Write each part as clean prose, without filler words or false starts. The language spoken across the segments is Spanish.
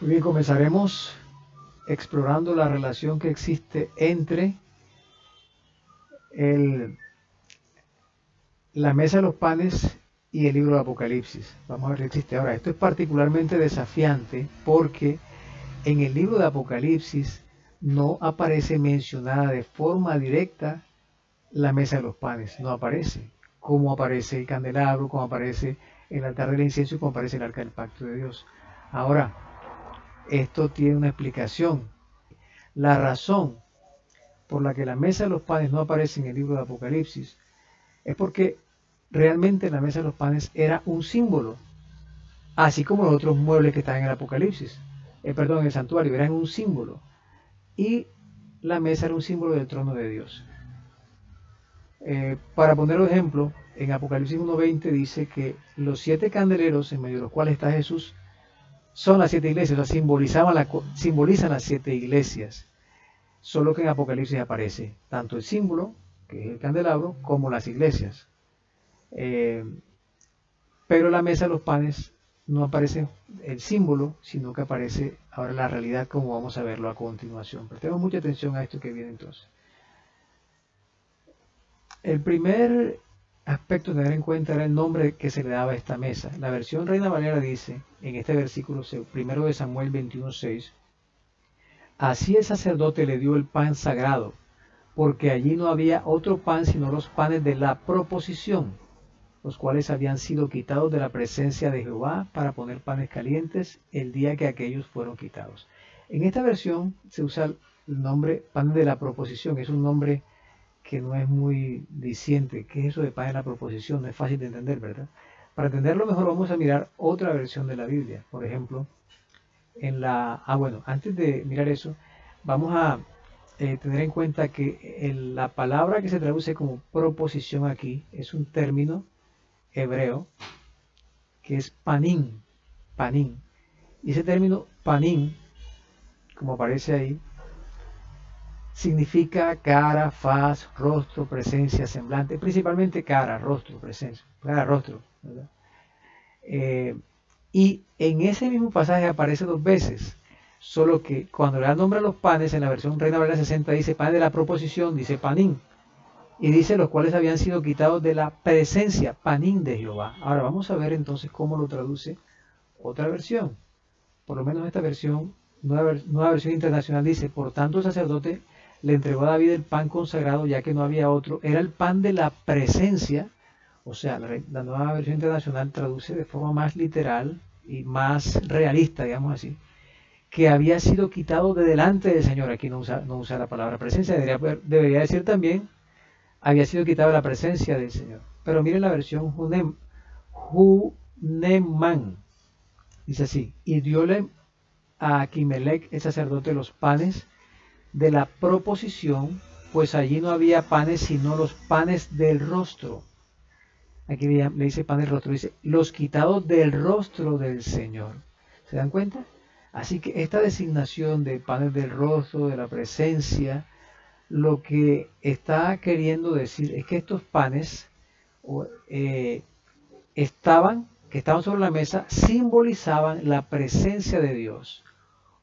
Muy bien, comenzaremos explorando la relación que existe entre el- la mesa de los panes y el libro de Apocalipsis. Vamos a ver qué existe. Ahora, esto es particularmente desafiante porque en el libro de Apocalipsis no aparece mencionada de forma directa la mesa de los panes, no aparece. Como aparece el candelabro, como aparece el altar del incienso y como aparece el arca del pacto de Dios. Ahora, esto tiene una explicación. La razón por la que la mesa de los panes no aparece en el libro de Apocalipsis es porque realmente la mesa de los panes era un símbolo, así como los otros muebles que están en el Apocalipsis, perdón, en el santuario, eran un símbolo. Y la mesa era un símbolo del trono de Dios. Para poner un ejemplo, en Apocalipsis 1.20 dice que los 7 candeleros en medio de los cuales está Jesús son las 7 iglesias, o sea, simbolizan las 7 iglesias. Solo que en Apocalipsis aparece tanto el símbolo, que es el candelabro, como las iglesias. Eh, pero la mesa de los panes no aparece el símbolo, sino que aparece ahora la realidad como vamos a verlo a continuación. Prestemos mucha atención a esto que viene entonces. El primer aspecto a tener en cuenta era el nombre que se le daba a esta mesa. La versión Reina Valera dice, en este versículo primero de Samuel 21.6, así el sacerdote le dio el pan sagrado, porque allí no había otro pan sino los panes de la proposición, los cuales habían sido quitados de la presencia de Jehová para poner panes calientes el día que aquellos fueron quitados. En esta versión se usa el nombre pan de la proposición, es un nombre que no es muy diciente. ¿Qué es eso de pan de la proposición? No es fácil de entender, ¿verdad? Para entenderlo mejor vamos a mirar otra versión de la Biblia. Por ejemplo, bueno, antes de mirar eso, vamos a tener en cuenta que la palabra que se traduce como proposición aquí es un término hebreo que es panim, panim. Y ese término panim, como aparece ahí, significa cara, faz, rostro, presencia, semblante, principalmente cara, rostro, presencia, cara, rostro, ¿verdad? Eh, y en ese mismo pasaje aparece 2 veces, solo que cuando le da nombre a los panes, en la versión Reina Valera 60 dice pan de la proposición, dice panín, y dice los cuales habían sido quitados de la presencia, panín de Jehová. Ahora vamos a ver entonces cómo lo traduce otra versión. Por lo menos esta versión, nueva versión internacional dice, por tanto el sacerdote le entregó a David el pan consagrado, ya que no había otro, era el pan de la presencia. O sea, la nueva versión internacional traduce de forma más literal y más realista, digamos así, que había sido quitado de delante del Señor. Aquí no usa la palabra presencia, debería decir también, había sido quitado de la presencia del Señor. Pero miren la versión Huneman, dice así, y diole a Aquimelec, el sacerdote, los panes de la proposición, pues allí no había panes sino los panes del rostro. Aquí le dice pan del rostro, dice los quitados del rostro del Señor. ¿Se dan cuenta? Así que esta designación de panes del rostro, de la presencia, lo que está queriendo decir es que estos panes eh, que estaban sobre la mesa, simbolizaban la presencia de Dios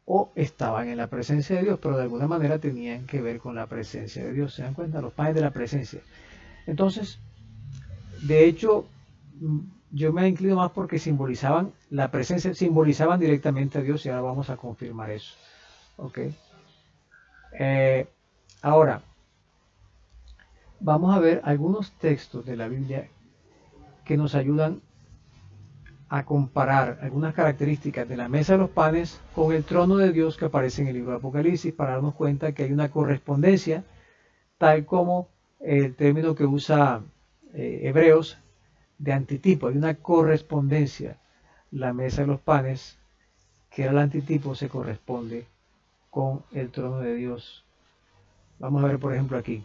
o estaban en la presencia de Dios, pero de alguna manera tenían que ver con la presencia de Dios. ¿Se dan cuenta? Los panes de la presencia. Entonces, de hecho, yo me inclino más porque simbolizaban la presencia, simbolizaban directamente a Dios y ahora vamos a confirmar eso. ¿Ok? Ahora, vamos a ver algunos textos de la Biblia que nos ayudan a comparar algunas características de la mesa de los panes con el trono de Dios que aparece en el libro de Apocalipsis para darnos cuenta que hay una correspondencia, tal como el término que usa Hebreos de antitipo, hay una correspondencia. La mesa de los panes, que era el antitipo, se corresponde con el trono de Dios. Vamos a ver, por ejemplo, aquí.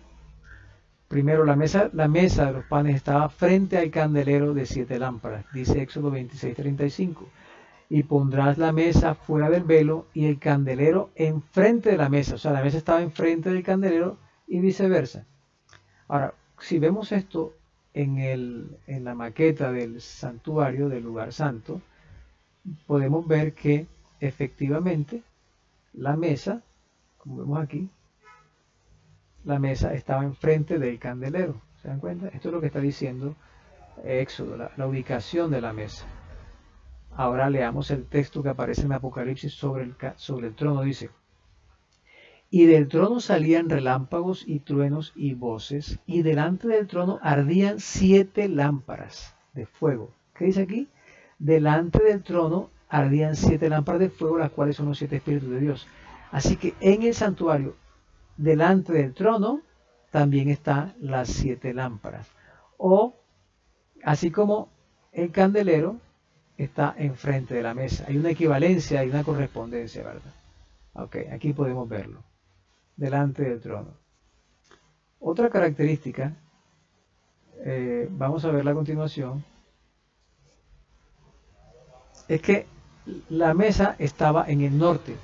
Primero, la mesa de los panes estaba frente al candelero de 7 lámparas, dice Éxodo 26:35. Y pondrás la mesa fuera del velo y el candelero enfrente de la mesa. O sea, la mesa estaba enfrente del candelero y viceversa. Ahora, si vemos esto en la maqueta del santuario, del lugar santo, podemos ver que efectivamente, la mesa, como vemos aquí, la mesa estaba enfrente del candelero. ¿Se dan cuenta? Esto es lo que está diciendo Éxodo, la ubicación de la mesa. Ahora leamos el texto que aparece en Apocalipsis sobre el trono. Dice: y del trono salían relámpagos y truenos y voces, y delante del trono ardían 7 lámparas de fuego. ¿Qué dice aquí? Delante del trono ardían 7 lámparas de fuego, las cuales son los 7 espíritus de Dios. Así que en el santuario, delante del trono, también están las 7 lámparas. O, así como el candelero está enfrente de la mesa. Hay una equivalencia, hay una correspondencia, ¿verdad? Ok, aquí podemos verlo. Delante del trono. Otra característica, vamos a verla a continuación, es que la mesa estaba en el norte.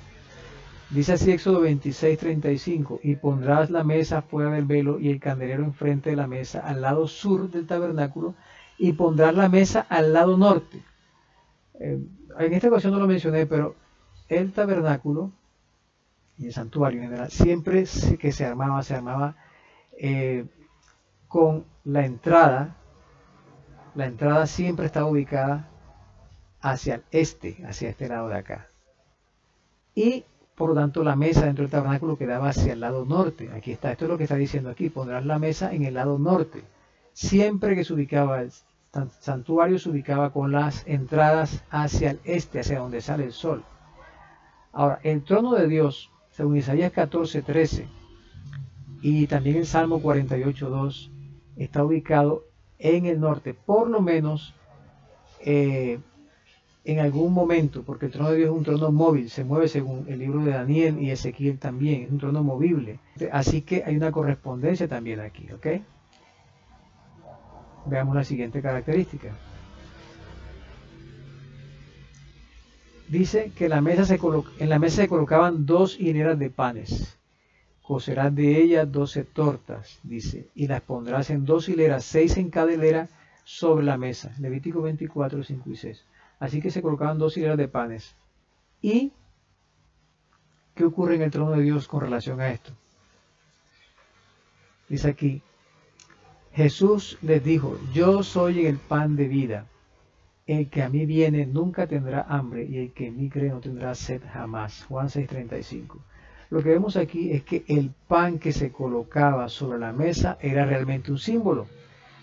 Dice así Éxodo 26:35: y pondrás la mesa fuera del velo y el candelero enfrente de la mesa al lado sur del tabernáculo, y pondrás la mesa al lado norte. En esta ocasión no lo mencioné, pero el tabernáculo y el santuario en general, siempre que se armaba con la entrada siempre estaba ubicada hacia el este, hacia este lado de acá. Y por lo tanto la mesa dentro del tabernáculo quedaba hacia el lado norte. Aquí está, esto es lo que está diciendo aquí: pondrás la mesa en el lado norte. Siempre que se ubicaba el santuario, se ubicaba con las entradas hacia el este, hacia donde sale el sol. Ahora, el trono de Dios, según Isaías 14:13 y también el Salmo 48:2, está ubicado en el norte, por lo menos en algún momento, porque el trono de Dios es un trono móvil, se mueve según el libro de Daniel y Ezequiel también, es un trono movible. Así que hay una correspondencia también aquí, ¿ok? Veamos la siguiente característica. Dice que en la mesa se colocaban 2 hileras de panes. Cocerás de ellas 12 tortas, dice, y las pondrás en 2 hileras, 6 en cada hilera, sobre la mesa. Levítico 24:5 y 6. Así que se colocaban 2 hileras de panes. ¿Y qué ocurre en el trono de Dios con relación a esto? Dice aquí: Jesús les dijo: yo soy el pan de vida. El que a mí viene nunca tendrá hambre, y el que en mí cree no tendrá sed jamás. Juan 6:35. Lo que vemos aquí es que el pan que se colocaba sobre la mesa era realmente un símbolo,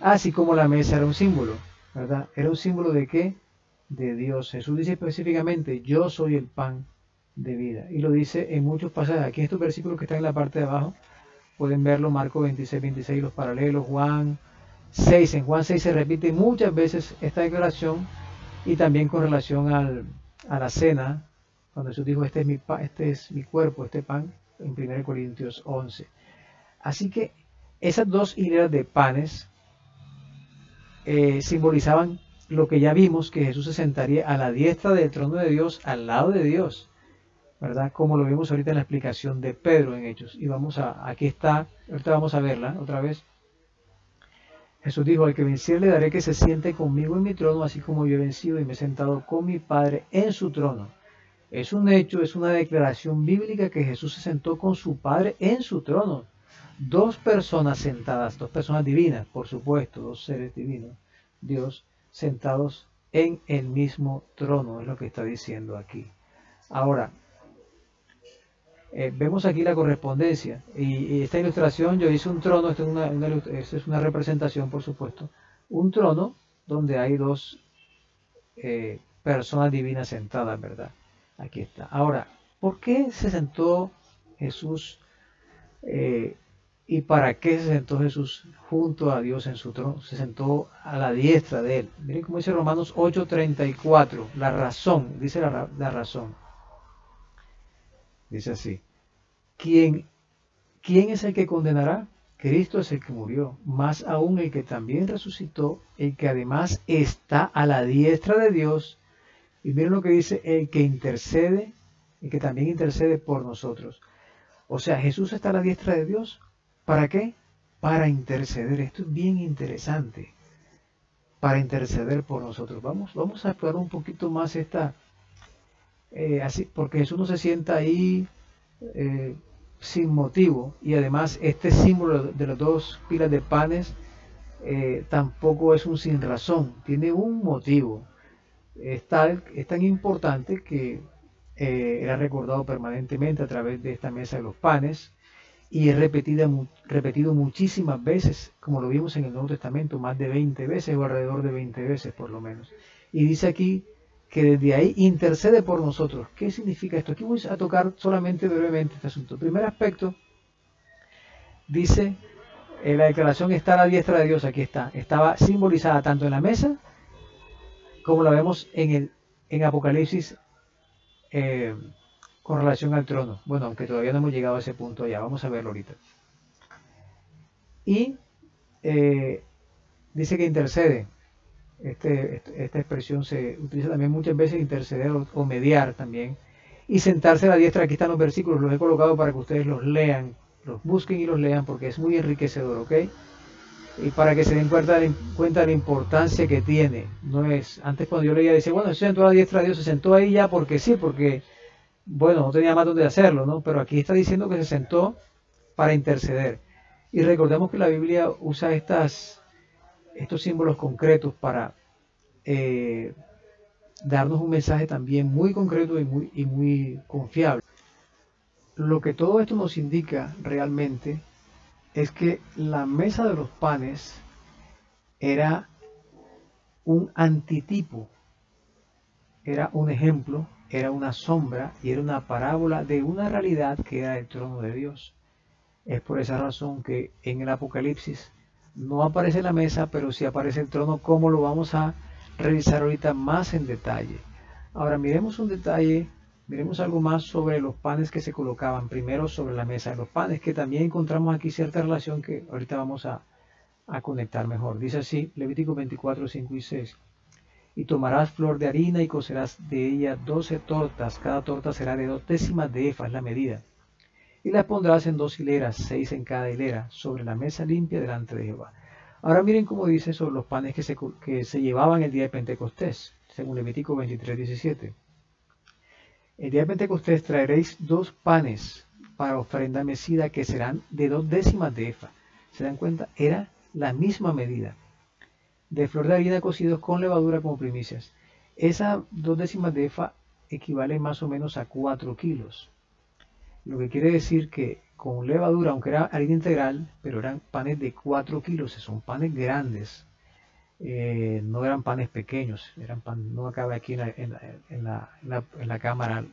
así como la mesa era un símbolo, ¿verdad? ¿Era un símbolo de qué? De Dios. Jesús dice específicamente: yo soy el pan de vida, y lo dice en muchos pasajes. Aquí en estos versículos que están en la parte de abajo pueden verlo: Marcos 26:26, los paralelos, Juan 6. En Juan 6 se repite muchas veces esta declaración, y también con relación a la cena, cuando Jesús dijo: este es mi cuerpo, este pan, en 1 Corintios 11. Así que esas 2 hileras de panes simbolizaban lo que ya vimos, que Jesús se sentaría a la diestra del trono de Dios, al lado de Dios, ¿verdad? Como lo vimos ahorita en la explicación de Pedro en Hechos. Y aquí está, ahorita vamos a verla otra vez. Jesús dijo: al que venciere le daré que se siente conmigo en mi trono, así como yo he vencido y me he sentado con mi Padre en su trono. Es un hecho, es una declaración bíblica que Jesús se sentó con su Padre en su trono. 2 personas sentadas, 2 personas divinas, por supuesto, 2 seres divinos, Dios, sentados en el mismo trono, es lo que está diciendo aquí. Ahora, vemos aquí la correspondencia, y esta ilustración, yo hice un trono, esto es una representación, por supuesto, un trono donde hay 2 personas divinas sentadas, ¿verdad? Aquí está. Ahora, ¿por qué se sentó Jesús y para qué se sentó Jesús junto a Dios en su trono? Se sentó a la diestra de él. Miren cómo dice Romanos 8:34, la razón, dice la razón. Dice así: ¿Quién es el que condenará? Cristo es el que murió, más aún el que también resucitó, el que además está a la diestra de Dios. Y miren lo que dice: el que intercede, el que también intercede por nosotros. O sea, Jesús está a la diestra de Dios. ¿Para qué? Para interceder. Esto es bien interesante. Para interceder por nosotros. Vamos a explorar un poquito más esta así, porque Jesús no se sienta ahí sin motivo, y además este símbolo de las dos pilas de panes tampoco es un sin razón, tiene un motivo. Es tan importante que era recordado permanentemente a través de esta mesa de los panes, y es repetido muchísimas veces, como lo vimos en el Nuevo Testamento, más de 20 veces o alrededor de 20 veces por lo menos. Y dice aquí que desde ahí intercede por nosotros. ¿Qué significa esto? Aquí voy a tocar solamente brevemente este asunto. El primer aspecto, dice, la declaración está a la diestra de Dios, aquí está. Estaba simbolizada tanto en la mesa como la vemos en Apocalipsis con relación al trono. Bueno, aunque todavía no hemos llegado a ese punto allá, vamos a verlo ahorita. Y dice que intercede. Esta expresión se utiliza también muchas veces, interceder o mediar también. Y sentarse a la diestra, aquí están los versículos, los he colocado para que ustedes los lean, los busquen y los lean, porque es muy enriquecedor, ¿ok? Y para que se den cuenta de la importancia que tiene. No es, antes cuando yo leía decía, bueno, se sentó a la diestra de Dios, se sentó ahí ya porque sí, porque, bueno, no tenía más donde hacerlo, ¿no? Pero aquí está diciendo que se sentó para interceder. Y recordemos que la Biblia usa estos símbolos concretos para darnos un mensaje también muy concreto y muy confiable. Lo que todo esto nos indica realmente es que la mesa de los panes era un antitipo, era un ejemplo, era una sombra y era una parábola de una realidad que era el trono de Dios. Es por esa razón que en el Apocalipsis no aparece la mesa, pero sí aparece el trono, como lo vamos a revisar ahorita más en detalle. Ahora miremos un detalle, miremos algo más sobre los panes que se colocaban primero sobre la mesa de los panes, que también encontramos aquí cierta relación que ahorita vamos a conectar mejor. Dice así, Levítico 24, 5 y 6. Y tomarás flor de harina y cocerás de ella 12 tortas, cada torta será de 2/10 de efa, es la medida. Y las pondrás en 2 hileras, 6 en cada hilera, sobre la mesa limpia delante de Jehová. Ahora miren cómo dice sobre los panes que se llevaban el día de Pentecostés, según Levítico 23, 17. El día de Pentecostés traeréis 2 panes para ofrenda mecida que serán de 2/10 de efa. ¿Se dan cuenta? Era la misma medida. De flor de harina cocidos con levadura como primicias. Esas 2/10 de efa equivalen más o menos a 4 kilos. Lo que quiere decir que con levadura, aunque era harina integral, pero eran panes de 4 kilos, son panes grandes, no eran panes pequeños, no cabe aquí en la cámara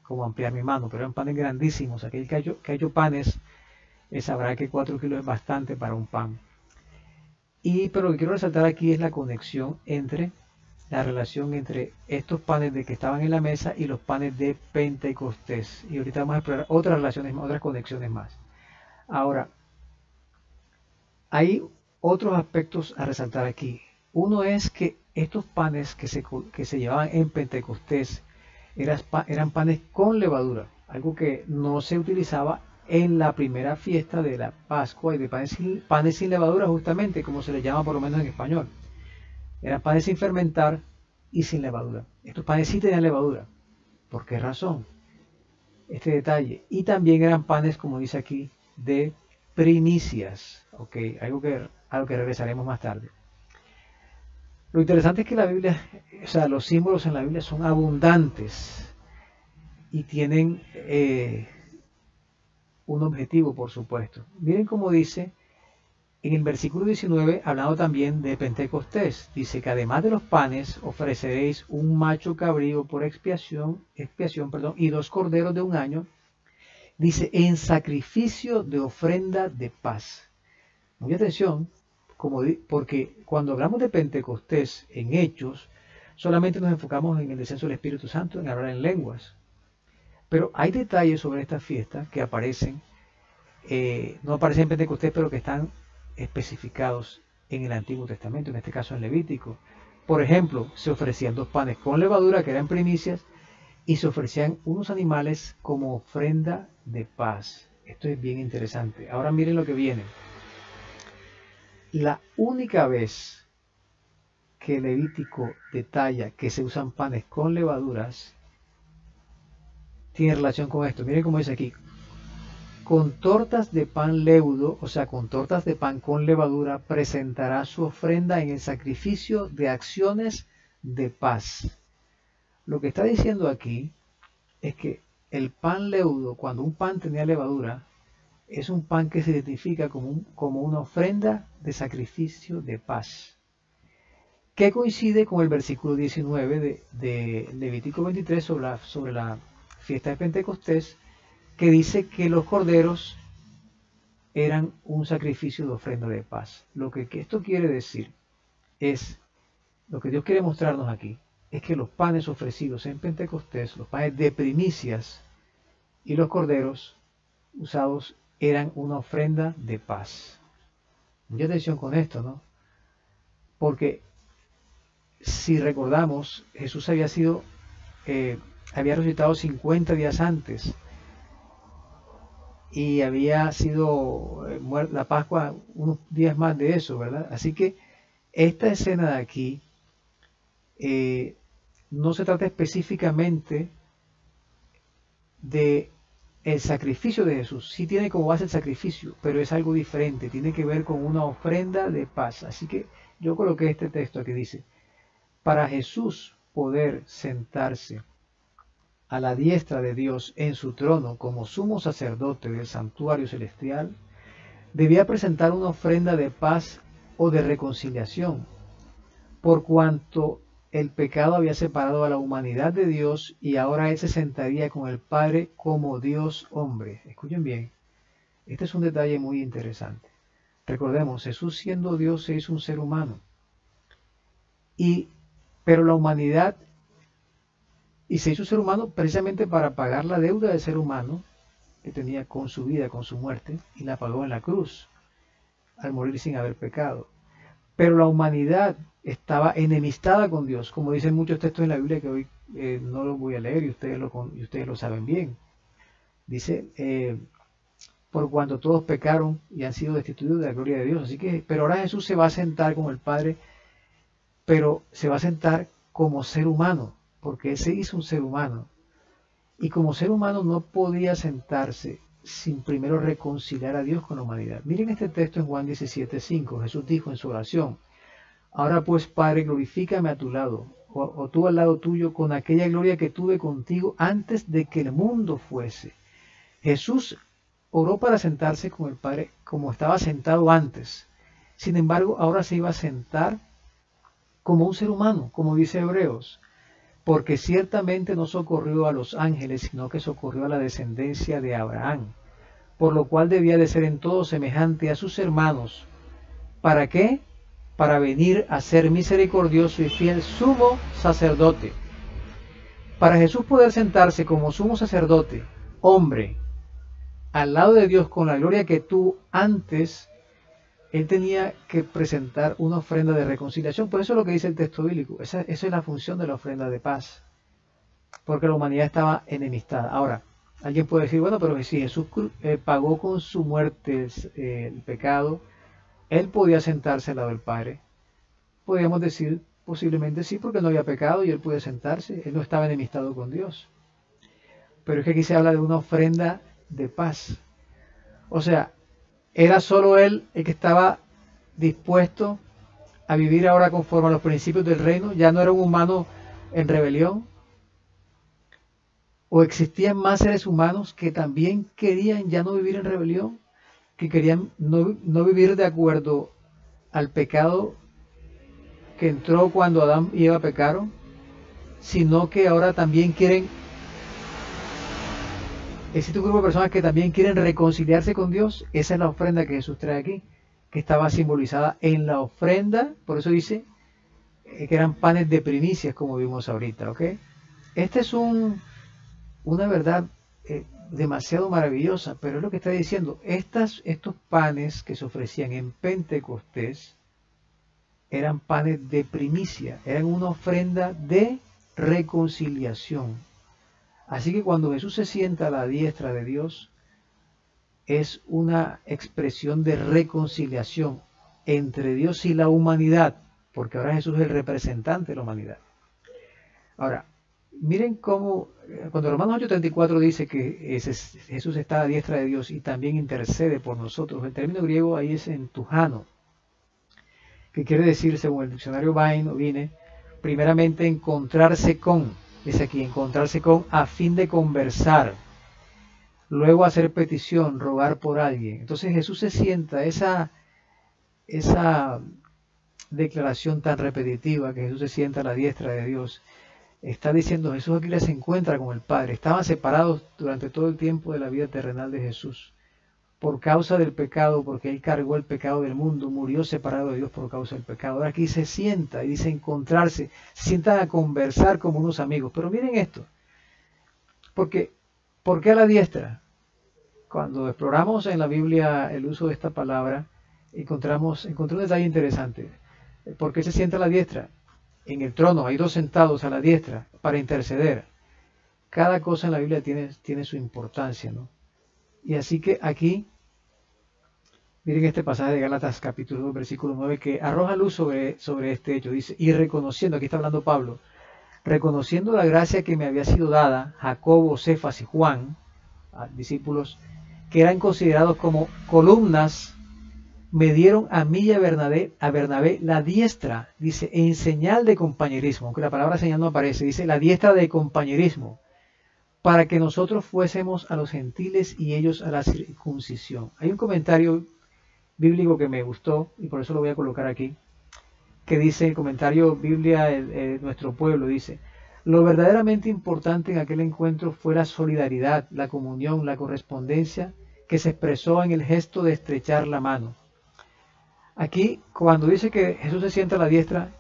como ampliar mi mano, pero eran panes grandísimos. Aquel que ha hecho panes sabrá que 4 kilos es bastante para un pan. Pero lo que quiero resaltar aquí es la conexión la relación entre estos panes que estaban en la mesa y los panes de Pentecostés. Y ahorita vamos a explorar otras relaciones, otras conexiones más. Ahora, hay otros aspectos a resaltar aquí. Uno es que estos panes que se llevaban en Pentecostés eran panes con levadura, algo que no se utilizaba en la primera fiesta de la Pascua y de panes sin levadura, justamente como se les llama por lo menos en español. Eran panes sin fermentar y sin levadura. Estos panes sí tenían levadura. ¿Por qué razón? Este detalle. Y también eran panes, como dice aquí, de primicias. ¿Ok? A lo que regresaremos más tarde. Lo interesante es que la Biblia, o sea, los símbolos en la Biblia son abundantes y tienen un objetivo, por supuesto. Miren cómo dice en el versículo 19, hablando también de Pentecostés, dice que además de los panes ofreceréis un macho cabrío por expiación, y 2 corderos de 1 año, dice en sacrificio de ofrenda de paz. Mucha atención, porque cuando hablamos de Pentecostés en Hechos, solamente nos enfocamos en el descenso del Espíritu Santo, en hablar en lenguas. Pero hay detalles sobre esta fiesta que aparecen, no aparecen en Pentecostés, pero que están especificados en el Antiguo Testamento, en este caso en Levítico. Por ejemplo, se ofrecían 2 panes con levadura, que eran primicias, y se ofrecían unos animales como ofrenda de paz. Esto es bien interesante. Ahora miren lo que viene. La única vez que Levítico detalla que se usan panes con levaduras tiene relación con esto. Miren cómo dice aquí. Con tortas de pan leudo, o sea, con tortas de pan con levadura, presentará su ofrenda en el sacrificio de acciones de paz. Lo que está diciendo aquí es que el pan leudo, cuando un pan tenía levadura, es un pan que se identifica como una ofrenda de sacrificio de paz, que coincide con el versículo 19 de Levítico 23 sobre la fiesta de Pentecostés, que dice que los corderos eran un sacrificio de ofrenda de paz. Lo que esto quiere decir es, lo que Dios quiere mostrarnos aquí, es que los panes ofrecidos en Pentecostés, los panes de primicias y los corderos usados eran una ofrenda de paz. Mucha atención con esto, ¿no? Porque si recordamos, Jesús había resucitado 50 días antes y había sido la Pascua unos días más de eso, ¿verdad? Así que esta escena de aquí no se trata específicamente de el sacrificio de Jesús. Sí tiene como base el sacrificio, pero es algo diferente, tiene que ver con una ofrenda de paz. Así que yo coloqué este texto que dice, para Jesús poder sentarse a la diestra de Dios en su trono como sumo sacerdote del santuario celestial, debía presentar una ofrenda de paz o de reconciliación, por cuanto el pecado había separado a la humanidad de Dios y ahora Él se sentaría con el Padre como Dios hombre. Escuchen bien, este es un detalle muy interesante. Recordemos, Jesús siendo Dios se hizo un ser humano, pero la humanidad, y se hizo ser humano precisamente para pagar la deuda del ser humano que tenía con su vida, con su muerte, y la pagó en la cruz, al morir sin haber pecado. Pero la humanidad estaba enemistada con Dios, como dicen muchos textos en la Biblia que hoy no los voy a leer y ustedes lo saben bien. Dice, por cuanto todos pecaron y han sido destituidos de la gloria de Dios. Así que, pero ahora Jesús se va a sentar con el Padre, pero se va a sentar como ser humano, porque Él se hizo un ser humano. Y como ser humano no podía sentarse sin primero reconciliar a Dios con la humanidad. Miren este texto en Juan 17:5. Jesús dijo en su oración, ahora pues, Padre, glorifícame a tu lado, o tú al lado tuyo, con aquella gloria que tuve contigo antes de que el mundo fuese. Jesús oró para sentarse con el Padre como estaba sentado antes. Sin embargo, ahora se iba a sentar como un ser humano, como dice Hebreos, porque ciertamente no socorrió a los ángeles, sino que socorrió a la descendencia de Abraham, por lo cual debía de ser en todo semejante a sus hermanos. ¿Para qué? Para venir a ser misericordioso y fiel sumo sacerdote. Para Jesús poder sentarse como sumo sacerdote, hombre, al lado de Dios con la gloria que tuvo antes, Él tenía que presentar una ofrenda de reconciliación. Por eso es lo que dice el texto bíblico. Esa es la función de la ofrenda de paz. Porque la humanidad estaba enemistada. Ahora, alguien puede decir, bueno, pero si Jesús pagó con su muerte el pecado, Él podía sentarse al lado del Padre. Podríamos decir, posiblemente sí, porque no había pecado y Él podía sentarse. Él no estaba enemistado con Dios. Pero es que aquí se habla de una ofrenda de paz. O sea, era solo Él el que estaba dispuesto a vivir ahora conforme a los principios del reino. Ya no era un humano en rebelión. O existían más seres humanos que también querían ya no vivir en rebelión, que querían no vivir de acuerdo al pecado que entró cuando Adán y Eva pecaron, sino que ahora también quieren. Existe un grupo de personas que también quieren reconciliarse con Dios. Esa es la ofrenda que Jesús trae aquí, que estaba simbolizada en la ofrenda. Por eso dice que eran panes de primicias, como vimos ahorita, ¿ok? Esta es una verdad demasiado maravillosa, pero es lo que está diciendo. Estos panes que se ofrecían en Pentecostés eran panes de primicia, eran una ofrenda de reconciliación. Así que cuando Jesús se sienta a la diestra de Dios, es una expresión de reconciliación entre Dios y la humanidad, porque ahora Jesús es el representante de la humanidad. Ahora, Miren cómo, cuando Romanos 8:34 dice que Jesús está a diestra de Dios y también intercede por nosotros, el término griego ahí es entujano, que quiere decir, según el diccionario Vine, primeramente encontrarse con, dice aquí, encontrarse con a fin de conversar, luego hacer petición, rogar por alguien. Entonces Jesús se sienta, esa declaración tan repetitiva, que Jesús se sienta a la diestra de Dios, está diciendo Jesús aquí se encuentra con el Padre. Estaban separados durante todo el tiempo de la vida terrenal de Jesús. Por causa del pecado, porque Él cargó el pecado del mundo, murió separado de Dios por causa del pecado. Ahora aquí se sienta y dice encontrarse, se sientan a conversar como unos amigos. Pero miren esto, porque ¿por qué a la diestra? Cuando exploramos en la Biblia el uso de esta palabra, encontré un detalle interesante. ¿Por qué se sienta a la diestra? En el trono hay dos sentados a la diestra para interceder. Cada cosa en la Biblia tiene su importancia, ¿no? Y así que aquí, miren este pasaje de Gálatas capítulo 2, versículo 9, que arroja luz sobre este hecho. Dice, y reconociendo, aquí está hablando Pablo, reconociendo la gracia que me había sido dada, Jacobo, Cefas y Juan, discípulos, que eran considerados como columnas, me dieron a mí y a Bernabé la diestra, dice, en señal de compañerismo, aunque la palabra señal no aparece, dice la diestra de compañerismo, para que nosotros fuésemos a los gentiles y ellos a la circuncisión. Hay un comentario bíblico que me gustó y por eso lo voy a colocar aquí, que dice, el comentario Biblia, nuestro pueblo, dice, lo verdaderamente importante en aquel encuentro fue la solidaridad, la comunión, la correspondencia que se expresó en el gesto de estrechar la mano. Aquí, cuando dice que Jesús se sienta a la diestra,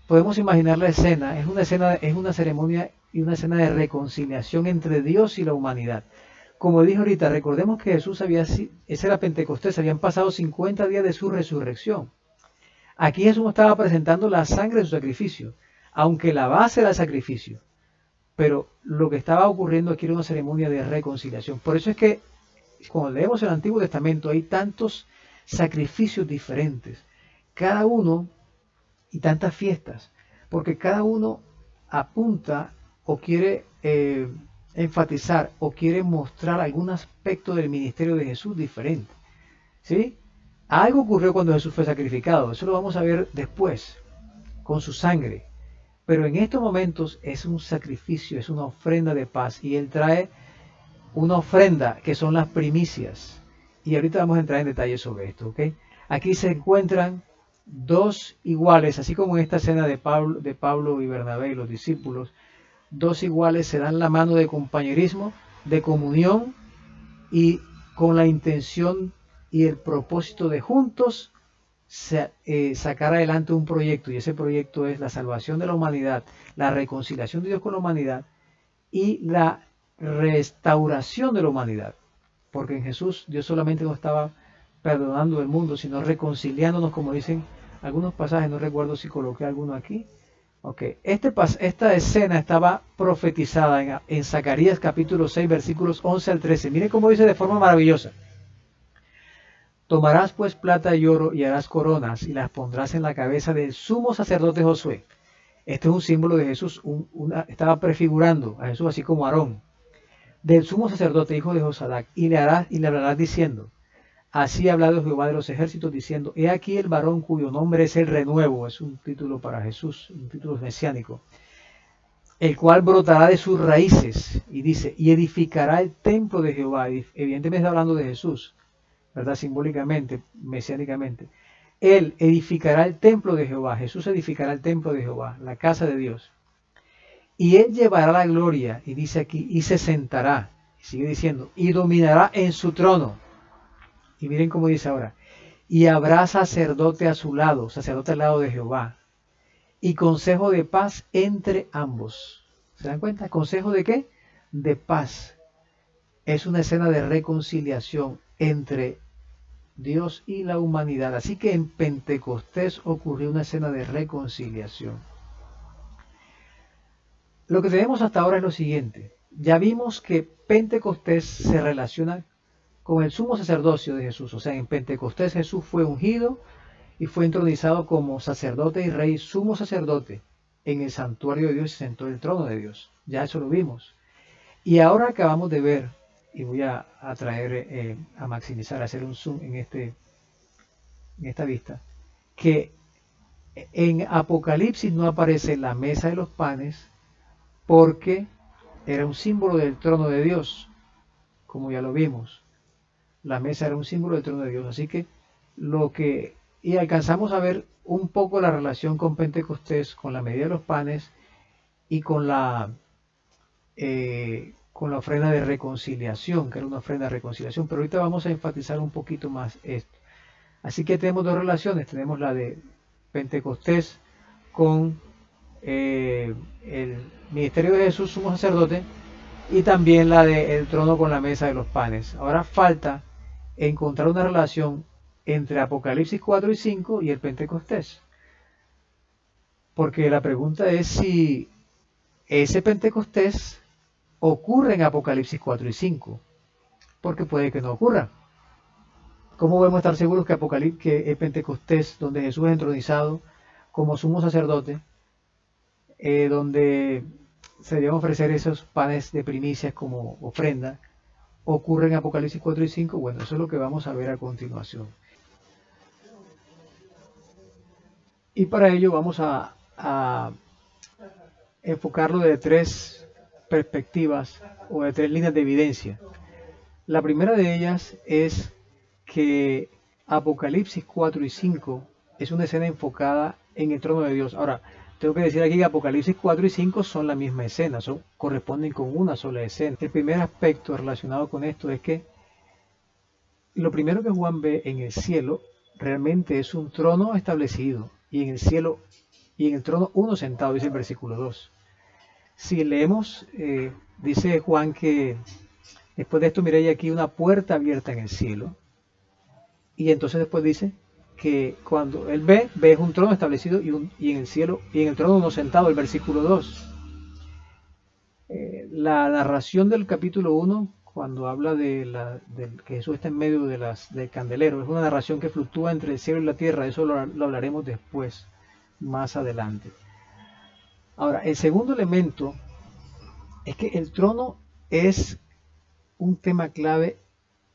podemos imaginar la escena. Es una ceremonia y una escena de reconciliación entre Dios y la humanidad. Como dije ahorita, recordemos que Jesús ese era Pentecostés, habían pasado 50 días de su resurrección. Aquí Jesús estaba presentando la sangre de su sacrificio, aunque la base era el sacrificio. Pero lo que estaba ocurriendo aquí era una ceremonia de reconciliación. Por eso es que cuando leemos el Antiguo Testamento hay tantos sacrificios diferentes, cada uno, y tantas fiestas, porque cada uno apunta o quiere enfatizar o quiere mostrar algún aspecto del ministerio de Jesús diferente. ¿Sí? Algo ocurrió cuando Jesús fue sacrificado, eso lo vamos a ver después, con su sangre, pero en estos momentos es un sacrificio, es una ofrenda de paz, y Él trae una ofrenda que son las primicias. Y ahorita vamos a entrar en detalle sobre esto, ¿ok? Aquí se encuentran dos iguales, así como en esta escena de Pablo y Bernabé y los discípulos, dos iguales se dan la mano de compañerismo, de comunión, y con la intención y el propósito de juntos sacar adelante un proyecto, y ese proyecto es la salvación de la humanidad, la reconciliación de Dios con la humanidad y la restauración de la humanidad. Porque en Jesús Dios solamente no estaba perdonando el mundo, sino reconciliándonos, como dicen algunos pasajes, no recuerdo si coloqué alguno aquí. Okay. Esta escena estaba profetizada en Zacarías capítulo 6, versículos 11 al 13. Miren cómo dice de forma maravillosa. Tomarás pues plata y oro y harás coronas y las pondrás en la cabeza del sumo sacerdote Josué. Este es un símbolo de Jesús, estaba prefigurando a Jesús así como Aarón. Del sumo sacerdote, hijo de Josadac, y le hablarás diciendo, así ha hablado Jehová de los ejércitos, diciendo, he aquí el varón cuyo nombre es el renuevo, es un título para Jesús, un título mesiánico, el cual brotará de sus raíces, y dice, y edificará el templo de Jehová. Evidentemente está hablando de Jesús, ¿verdad? Simbólicamente, mesiánicamente. Él edificará el templo de Jehová, Jesús edificará el templo de Jehová, la casa de Dios. Y él llevará la gloria, y dice aquí, y se sentará, y sigue diciendo, y dominará en su trono. Y miren cómo dice ahora, y habrá sacerdote a su lado, sacerdote al lado de Jehová, y consejo de paz entre ambos. ¿Se dan cuenta? ¿Consejo de qué? De paz. Es una escena de reconciliación entre Dios y la humanidad. Así que en Pentecostés ocurrió una escena de reconciliación. Lo que tenemos hasta ahora es lo siguiente. Ya vimos que Pentecostés se relaciona con el sumo sacerdocio de Jesús. O sea, en Pentecostés Jesús fue ungido y fue entronizado como sacerdote y rey, sumo sacerdote. en el santuario de Dios y se sentó en el trono de Dios. Ya eso lo vimos. Y ahora acabamos de ver, y voy a traer, a maximizar, a hacer un zoom en esta vista, que en Apocalipsis no aparece la mesa de los panes porque era un símbolo del trono de Dios, como ya lo vimos. La mesa era un símbolo del trono de Dios. Así que y alcanzamos a ver un poco la relación con Pentecostés, con la medida de los panes y con la ofrenda de reconciliación, que era una ofrenda de reconciliación. Pero ahorita vamos a enfatizar un poquito más esto. Así que tenemos dos relaciones. Tenemos la de Pentecostés con el ministerio de Jesús, sumo sacerdote, y también la del trono con la mesa de los panes. Ahora falta encontrar una relación entre Apocalipsis 4 y 5 y el Pentecostés. Porque la pregunta es si ese Pentecostés ocurre en Apocalipsis 4 y 5. Porque puede que no ocurra. ¿Cómo podemos estar seguros que el Pentecostés, donde Jesús es entronizado como sumo sacerdote, donde se deben ofrecer esos panes de primicias como ofrenda, ocurre en Apocalipsis 4 y 5? Bueno, eso es lo que vamos a ver a continuación. Y para ello vamos a enfocarlo de tres perspectivas o de tres líneas de evidencia. La primera de ellas es que Apocalipsis 4 y 5 es una escena enfocada en el trono de Dios. Ahora, tengo que decir aquí que Apocalipsis 4 y 5 son la misma escena, corresponden con una sola escena. El primer aspecto relacionado con esto es que lo primero que Juan ve en el cielo realmente es un trono establecido, y en el cielo y en el trono uno sentado, dice el versículo 2. Si leemos, dice Juan que después de esto miréis aquí una puerta abierta en el cielo, y entonces después dice que cuando él ve un trono establecido y en el cielo y en el trono uno sentado, el versículo 2. La narración del capítulo 1, cuando habla de que Jesús está en medio del candelero, es una narración que fluctúa entre el cielo y la tierra. Eso lo hablaremos después, más adelante. Ahora, el segundo elemento es que el trono es un tema clave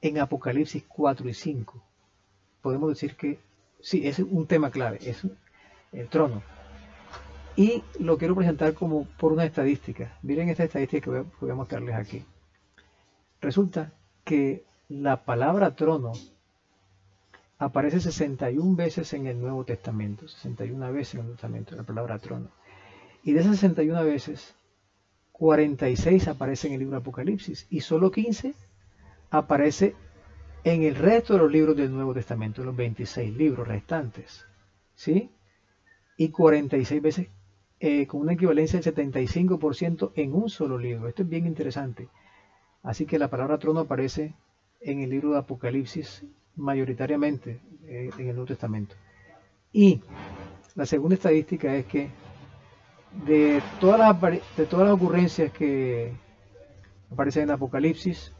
en Apocalipsis 4 y 5. Podemos decir que sí, es un tema clave, es el trono. Y lo quiero presentar como por una estadística. Miren esta estadística que voy a mostrarles aquí. Resulta que la palabra trono aparece 61 veces en el Nuevo Testamento. 61 veces en el Nuevo Testamento, la palabra trono. Y de esas 61 veces, 46 aparecen en el libro de Apocalipsis. Y solo 15 aparece en el resto de los libros del Nuevo Testamento, los 26 libros restantes. ¿Sí? Y 46 veces con una equivalencia del 75% en un solo libro. Esto es bien interesante. Así que la palabra trono aparece en el libro de Apocalipsis mayoritariamente en el Nuevo Testamento. Y la segunda estadística es que de todas las ocurrencias que aparecen en Apocalipsis,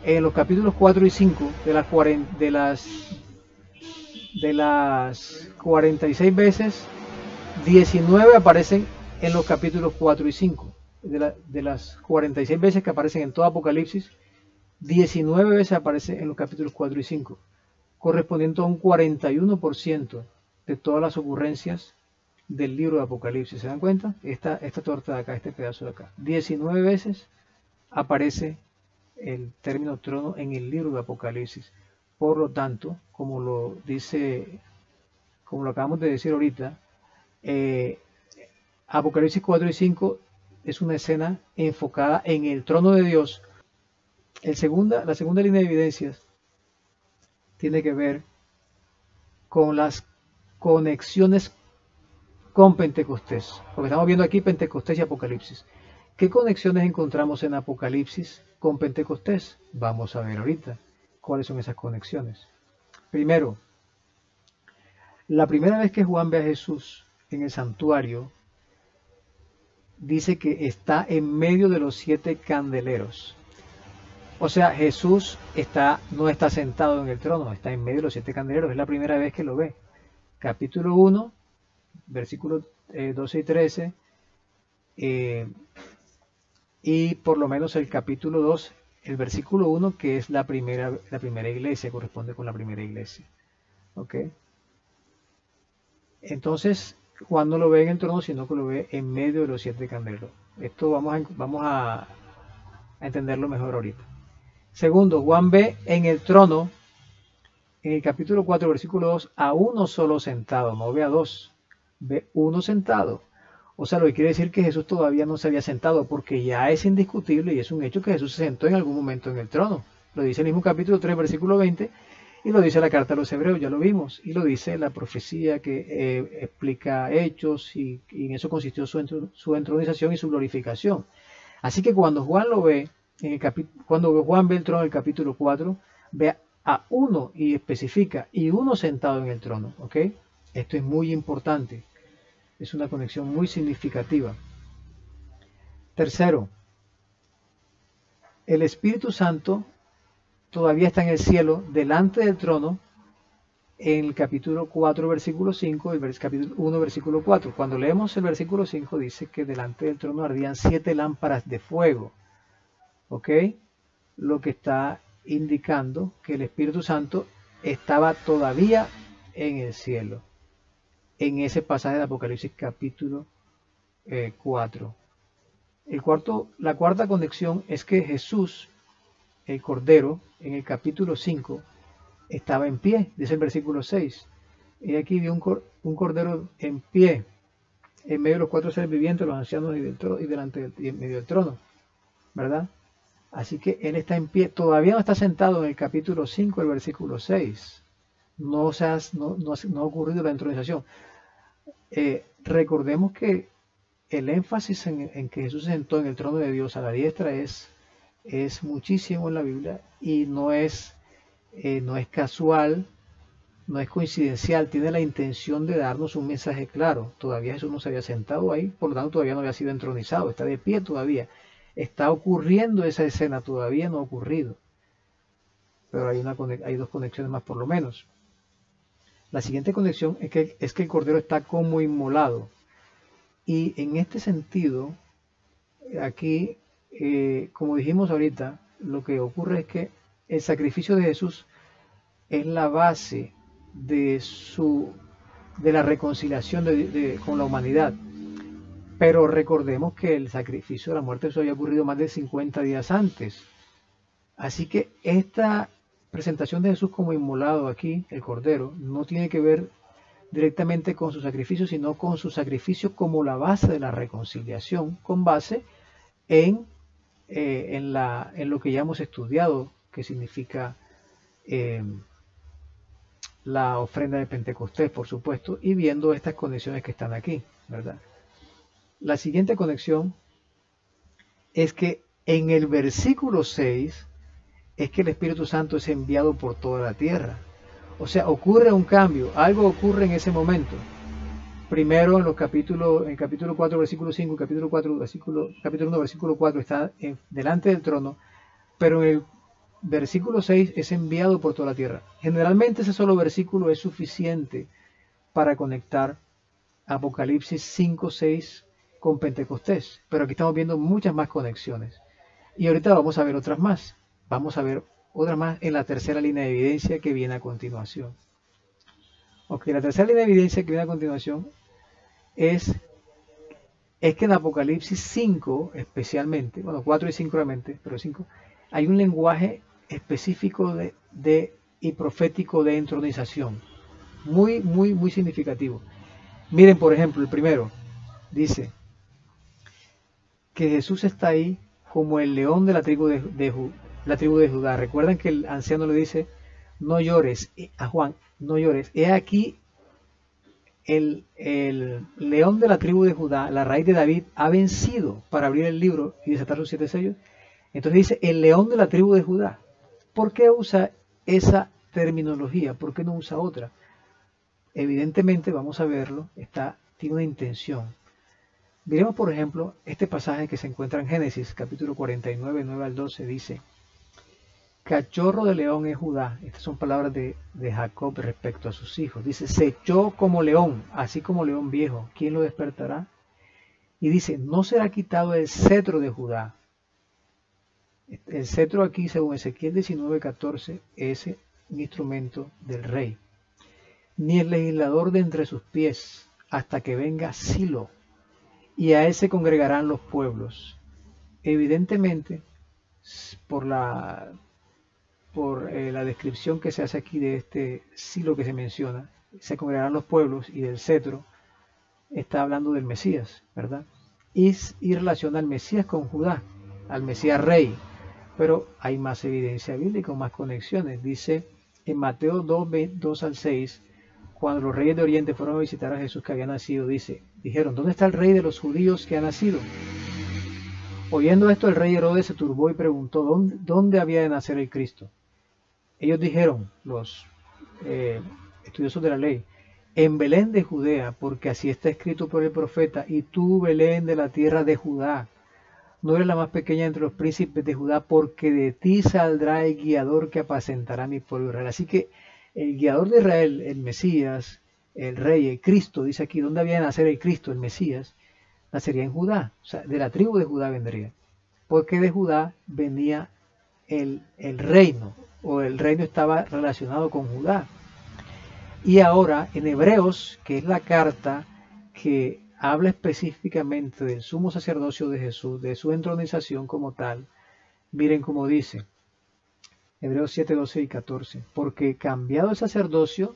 en los capítulos 4 y 5 de las 46 veces, 19 aparecen en los capítulos 4 y 5. De las 46 veces que aparecen en todo Apocalipsis, 19 veces aparecen en los capítulos 4 y 5, correspondiendo a un 41% de todas las ocurrencias del libro de Apocalipsis. ¿Se dan cuenta? Esta torta de acá, este pedazo de acá. 19 veces aparece el término trono en el libro de Apocalipsis. Por lo tanto, como lo acabamos de decir ahorita, Apocalipsis 4 y 5 es una escena enfocada en el trono de Dios. La segunda línea de evidencias tiene que ver con las conexiones con Pentecostés. Porque estamos viendo aquí Pentecostés y Apocalipsis. ¿Qué conexiones encontramos en Apocalipsis con Pentecostés? Vamos a ver ahorita cuáles son esas conexiones. Primero, la primera vez que Juan ve a Jesús en el santuario, dice que está en medio de los 7 candeleros. O sea, Jesús no está sentado en el trono, está en medio de los 7 candeleros. Es la primera vez que lo ve. Capítulo 1, versículo 12 y 13, y por lo menos el capítulo 2, el versículo 1, que es la primera iglesia, corresponde con la primera iglesia. ¿Ok? Entonces, Juan no lo ve en el trono, sino que lo ve en medio de los 7 candeleros. Esto vamos a entenderlo mejor ahorita. Segundo, Juan ve en el trono, en el capítulo 4, versículo 2, a uno solo sentado, no ve a dos, ve uno sentado. O sea, lo que quiere decir que Jesús todavía no se había sentado, porque ya es indiscutible y es un hecho que Jesús se sentó en algún momento en el trono. Lo dice el mismo capítulo 3, versículo 20, y lo dice la carta a los hebreos, ya lo vimos, y lo dice la profecía que explica hechos, y en eso consistió su entronización y su glorificación. Así que cuando Juan lo ve, cuando Juan ve el trono del capítulo 4, ve a uno y especifica, y uno sentado en el trono. ¿Ok? Esto es muy importante. Es una conexión muy significativa. Tercero, el Espíritu Santo todavía está en el cielo, delante del trono, en el capítulo 4, versículo 5, el capítulo 1, versículo 4. Cuando leemos el versículo 5, dice que delante del trono ardían 7 lámparas de fuego. ¿Ok? Lo que está indicando que el Espíritu Santo estaba todavía en el cielo, en ese pasaje de Apocalipsis capítulo 4. La cuarta conexión es que Jesús, el Cordero, en el capítulo 5, estaba en pie, dice el versículo 6. Y aquí vio un Cordero en pie, en medio de los 4 seres vivientes, los ancianos y en medio del trono, ¿verdad? Así que Él está en pie, todavía no está sentado en el capítulo 5, el versículo 6. No ha ocurrido la entronización. Recordemos que el énfasis en que Jesús se sentó en el trono de Dios a la diestra es muchísimo en la Biblia, y no es casual, no es coincidencial, tiene la intención de darnos un mensaje claro. Todavía Jesús no se había sentado ahí, por lo tanto todavía no había sido entronizado, está de pie todavía. Está ocurriendo esa escena, todavía no ha ocurrido. Pero hay 2 conexiones más por lo menos. La siguiente conexión es que el Cordero está como inmolado. Y en este sentido, aquí, como dijimos ahorita, lo que ocurre es que el sacrificio de Jesús es la base de la reconciliación con la humanidad. Pero recordemos que el sacrificio de la muerte de Jesús había ocurrido más de 50 días antes. Así que esta presentación de Jesús como inmolado aquí, el Cordero, no tiene que ver directamente con su sacrificio, sino con su sacrificio como la base de la reconciliación, con base en lo que ya hemos estudiado, que significa la ofrenda de Pentecostés, por supuesto, y viendo estas conexiones que están aquí, ¿verdad? La siguiente conexión es que en el versículo 6 es que el Espíritu Santo es enviado por toda la tierra. O sea, ocurre un cambio, algo ocurre en ese momento. Primero en el capítulo 4, versículo 5, capítulo 1, versículo 4 está delante del trono, pero en el versículo 6 es enviado por toda la tierra. Generalmente ese solo versículo es suficiente para conectar Apocalipsis 5, 6 con Pentecostés, pero aquí estamos viendo muchas más conexiones. Y ahorita vamos a ver otras más. Vamos a ver otras más en la tercera línea de evidencia que viene a continuación. Ok, la tercera línea de evidencia que viene a continuación es que en Apocalipsis 5 especialmente, bueno, 4 y 5 realmente, pero 5, hay un lenguaje específico y profético de entronización, muy significativo. Miren, por ejemplo, el primero dice que Jesús está ahí como el león de la tribu de Judá. Recuerdan que el anciano le dice, no llores, a Juan, no llores. He aquí el león de la tribu de Judá, la raíz de David, ha vencido para abrir el libro y desatar sus 7 sellos. Entonces dice, el león de la tribu de Judá. ¿Por qué usa esa terminología? ¿Por qué no usa otra? Evidentemente, vamos a verlo, tiene una intención. Miremos, por ejemplo, este pasaje que se encuentra en Génesis, capítulo 49, 9 al 12, dice, Cachorro de león es Judá. Estas son palabras de Jacob respecto a sus hijos. Dice, se echó como león, así como león viejo. ¿Quién lo despertará? Y dice, no será quitado el cetro de Judá. El cetro aquí, según Ezequiel 19:14, es un instrumento del rey. Ni el legislador de entre sus pies, hasta que venga Silo, y a él se congregarán los pueblos. Evidentemente, por la descripción que se hace aquí de este Silo que se menciona, se congregarán los pueblos, y del cetro, está hablando del Mesías, ¿verdad? Y relaciona al Mesías con Judá, al Mesías rey. Pero hay más evidencia bíblica, más conexiones. Dice en Mateo 2 al 6, cuando los reyes de Oriente fueron a visitar a Jesús que había nacido, dijeron, ¿dónde está el rey de los judíos que ha nacido? Oyendo esto, el rey Herodes se turbó y preguntó, ¿dónde había de nacer el Cristo? Ellos dijeron, los estudiosos de la ley, en Belén de Judea, porque así está escrito por el profeta, y tú, Belén, de la tierra de Judá, no eres la más pequeña entre los príncipes de Judá, porque de ti saldrá el guiador que apacentará mi pueblo Israel. Así que el guiador de Israel, el Mesías, el rey, el Cristo, dice aquí, ¿dónde había de nacer el Cristo, el Mesías? Nacería en Judá, o sea, de la tribu de Judá vendría, porque de Judá venía el reino, o el reino estaba relacionado con Judá. Y ahora en Hebreos, que es la carta que habla específicamente del sumo sacerdocio de Jesús, de su entronización como tal, miren cómo dice, Hebreos 7, 12 y 14, porque cambiado el sacerdocio,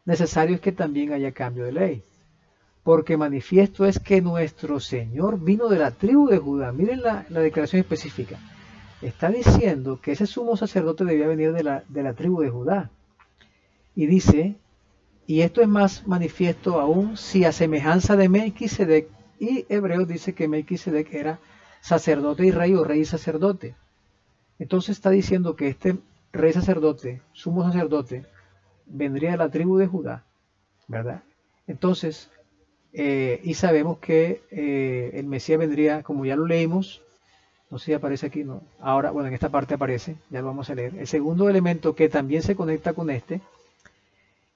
necesario es que también haya cambio de ley, porque manifiesto es que nuestro Señor vino de la tribu de Judá. Miren la declaración específica, está diciendo que ese sumo sacerdote debía venir de la tribu de Judá, y dice, y esto es más manifiesto aún si a semejanza de Melquisedec, y Hebreos dice que Melquisedec era sacerdote y rey, o rey y sacerdote. Entonces está diciendo que este rey sacerdote, sumo sacerdote, vendría de la tribu de Judá, ¿verdad? Entonces, y sabemos que el Mesías vendría, como ya lo leímos, no sé si aparece aquí, no. Ahora, bueno, en esta parte aparece, ya lo vamos a leer. El segundo elemento que también se conecta con este,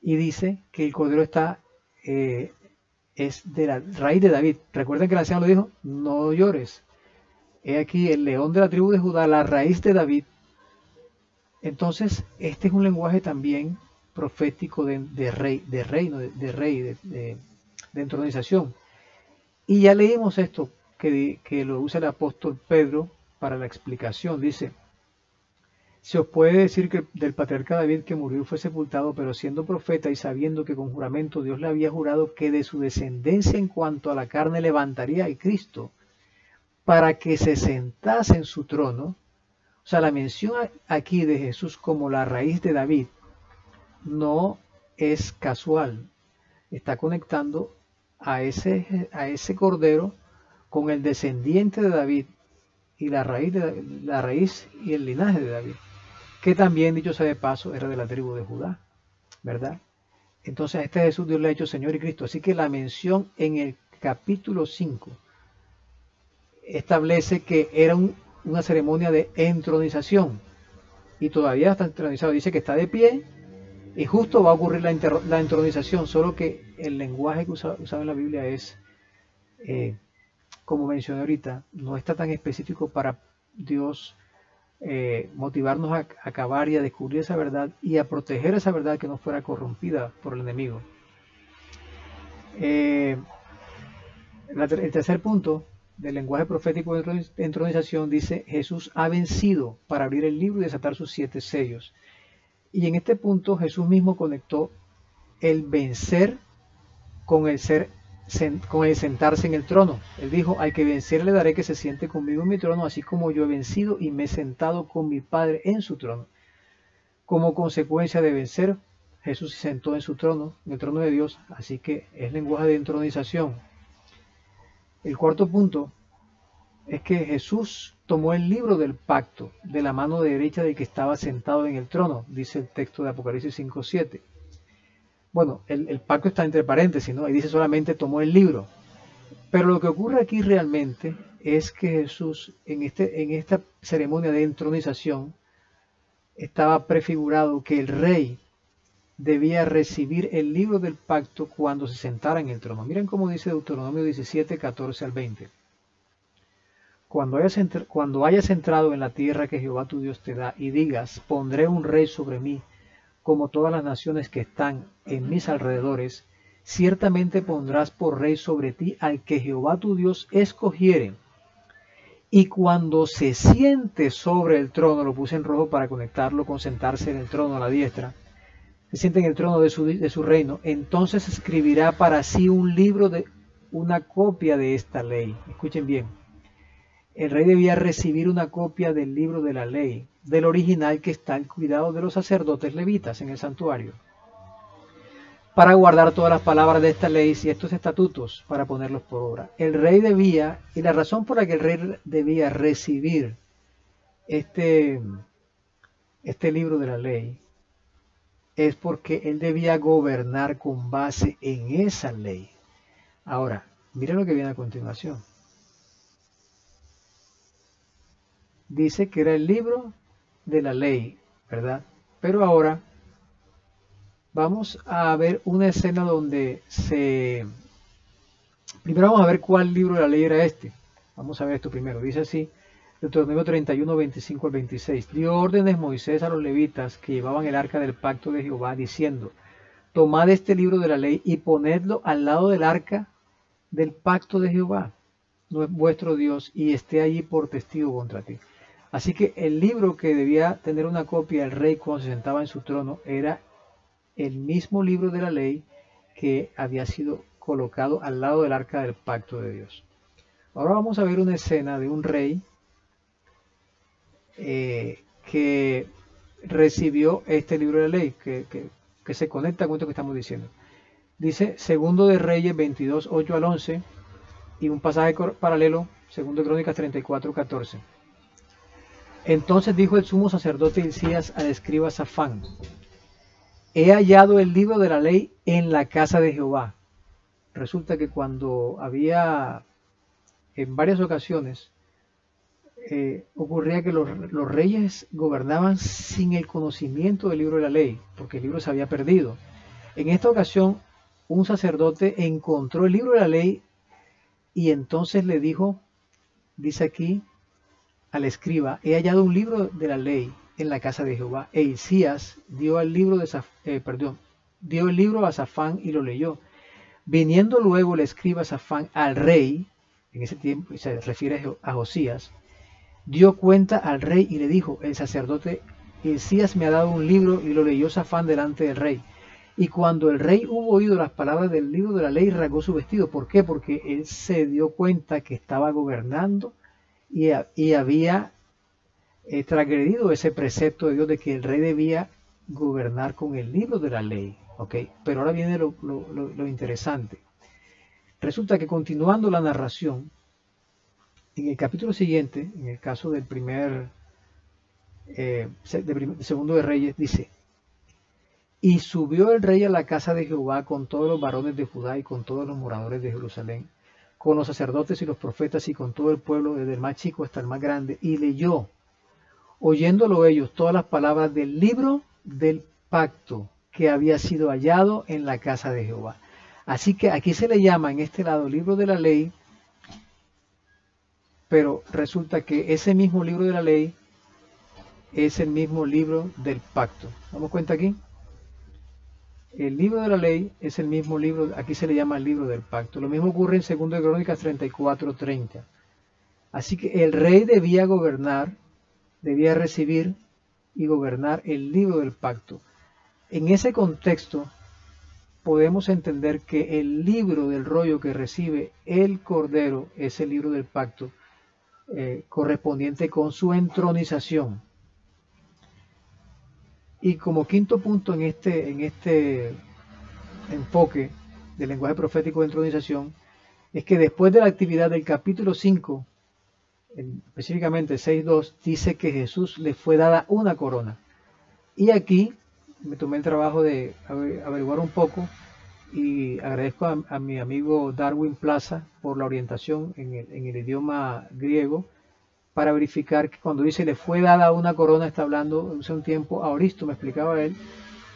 y dice que el cordero es de la raíz de David. Recuerden que el anciano lo dijo, no llores. He aquí el león de la tribu de Judá, la raíz de David. Entonces, este es un lenguaje también profético de reino, de entronización. Y ya leímos esto, que lo usa el apóstol Pedro para la explicación. Dice, se os puede decir que del patriarca David que murió y fue sepultado, pero siendo profeta y sabiendo que con juramento Dios le había jurado que de su descendencia en cuanto a la carne levantaría al Cristo, para que se sentase en su trono. O sea, la mención aquí de Jesús como la raíz de David no es casual. Está conectando a ese cordero con el descendiente de David y la raíz y el linaje de David, que también, dicho sea de paso, era de la tribu de Judá, ¿verdad? Entonces a este Jesús Dios le ha hecho Señor y Cristo. Así que la mención en el capítulo 5 establece que era una ceremonia de entronización, y todavía está entronizado. Dice que está de pie y justo va a ocurrir la entronización, solo que el lenguaje que usado en la Biblia es, como mencioné ahorita, no está tan específico para Dios motivarnos a acabar y a descubrir esa verdad y a proteger esa verdad que no fuera corrompida por el enemigo. El tercer punto del lenguaje profético de entronización dice, Jesús ha vencido para abrir el libro y desatar sus 7 sellos. Y en este punto Jesús mismo conectó el vencer con el sentarse en el trono. Él dijo, al que vencer le daré que se siente conmigo en mi trono, así como yo he vencido y me he sentado con mi Padre en su trono. Como consecuencia de vencer, Jesús se sentó en su trono, en el trono de Dios, así que es lenguaje de entronización. El cuarto punto es que Jesús tomó el libro del pacto de la mano derecha del que estaba sentado en el trono, dice el texto de Apocalipsis 5:7. Bueno, el pacto está entre paréntesis, ¿no? Ahí dice solamente tomó el libro. Pero lo que ocurre aquí realmente es que Jesús, en esta ceremonia de entronización, estaba prefigurado que el rey debía recibir el libro del pacto cuando se sentara en el trono. Miren cómo dice Deuteronomio 17, 14 al 20. Cuando hayas entrado en la tierra que Jehová tu Dios te da y digas, pondré un rey sobre mí, como todas las naciones que están en mis alrededores, ciertamente pondrás por rey sobre ti al que Jehová tu Dios escogiere. Y cuando se siente sobre el trono, lo puse en rojo para conectarlo con sentarse en el trono a la diestra, se siente en el trono de su reino, entonces escribirá para sí un libro una copia de esta ley. Escuchen bien. El rey debía recibir una copia del libro de la ley, del original que está en cuidado de los sacerdotes levitas en el santuario, para guardar todas las palabras de esta ley y estos estatutos para ponerlos por obra. El rey debía, y la razón por la que el rey debía recibir este libro de la ley, es porque él debía gobernar con base en esa ley. Ahora, miren lo que viene a continuación. Dice que era el libro de la ley, ¿verdad? Pero ahora vamos a ver una escena donde primero vamos a ver cuál libro de la ley era este. Vamos a ver esto primero. Dice así, Deuteronomio 31, 25 al 26. Dio órdenes Moisés a los levitas que llevaban el arca del pacto de Jehová, diciendo, tomad este libro de la ley y ponedlo al lado del arca del pacto de Jehová, vuestro Dios, y esté allí por testigo contra ti. Así que el libro que debía tener una copia el rey cuando se sentaba en su trono era el mismo libro de la ley que había sido colocado al lado del arca del pacto de Dios. Ahora vamos a ver una escena de un rey que recibió este libro de la ley, que se conecta con esto que estamos diciendo. Dice, segundo de Reyes 22, 8 al 11, y un pasaje paralelo, segundo de Crónicas 34, 14. Entonces dijo el sumo sacerdote Hilcías al escriba Safán, he hallado el libro de la ley en la casa de Jehová. Resulta que cuando había, en varias ocasiones, ocurría que los reyes gobernaban sin el conocimiento del libro de la ley, porque el libro se había perdido. En esta ocasión, un sacerdote encontró el libro de la ley y entonces le dijo, dice aquí, al escriba, he hallado un libro de la ley en la casa de Jehová. E Hilcías dio el libro a Safán y lo leyó. Viniendo luego el escriba Safán al rey, en ese tiempo se refiere a Josías, dio cuenta al rey y le dijo, el sacerdote Hilcías me ha dado un libro, y lo leyó Safán delante del rey. Y cuando el rey hubo oído las palabras del libro de la ley, rasgó su vestido. ¿Por qué? Porque él se dio cuenta que estaba gobernando y había transgredido ese precepto de Dios de que el rey debía gobernar con el libro de la ley. ¿Okay? Pero ahora viene lo interesante. Resulta que continuando la narración, en el capítulo siguiente, en el caso del segundo de Reyes, dice, y subió el rey a la casa de Jehová con todos los varones de Judá y con todos los moradores de Jerusalén, con los sacerdotes y los profetas y con todo el pueblo, desde el más chico hasta el más grande, y leyó, oyéndolo ellos, todas las palabras del libro del pacto que había sido hallado en la casa de Jehová. Así que aquí se le llama en este lado libro de la ley, pero resulta que ese mismo libro de la ley es el mismo libro del pacto. ¿Damos cuenta aquí? El libro de la ley es el mismo libro, aquí se le llama el libro del pacto. Lo mismo ocurre en 2 de Crónicas 34, 30. Así que el rey debía gobernar, debía recibir y gobernar el libro del pacto. En ese contexto podemos entender que el libro del rollo que recibe el Cordero es el libro del pacto correspondiente con su entronización. Y como quinto punto en este enfoque del lenguaje profético de entronización, es que después de la actividad del capítulo 5, específicamente 6.2, dice que Jesús le fue dada una corona. Y aquí me tomé el trabajo de averiguar un poco y agradezco a mi amigo Darwin Plaza por la orientación en el idioma griego para verificar que cuando dice le fue dada una corona, está hablando hace un tiempo a Oristo, me explicaba él,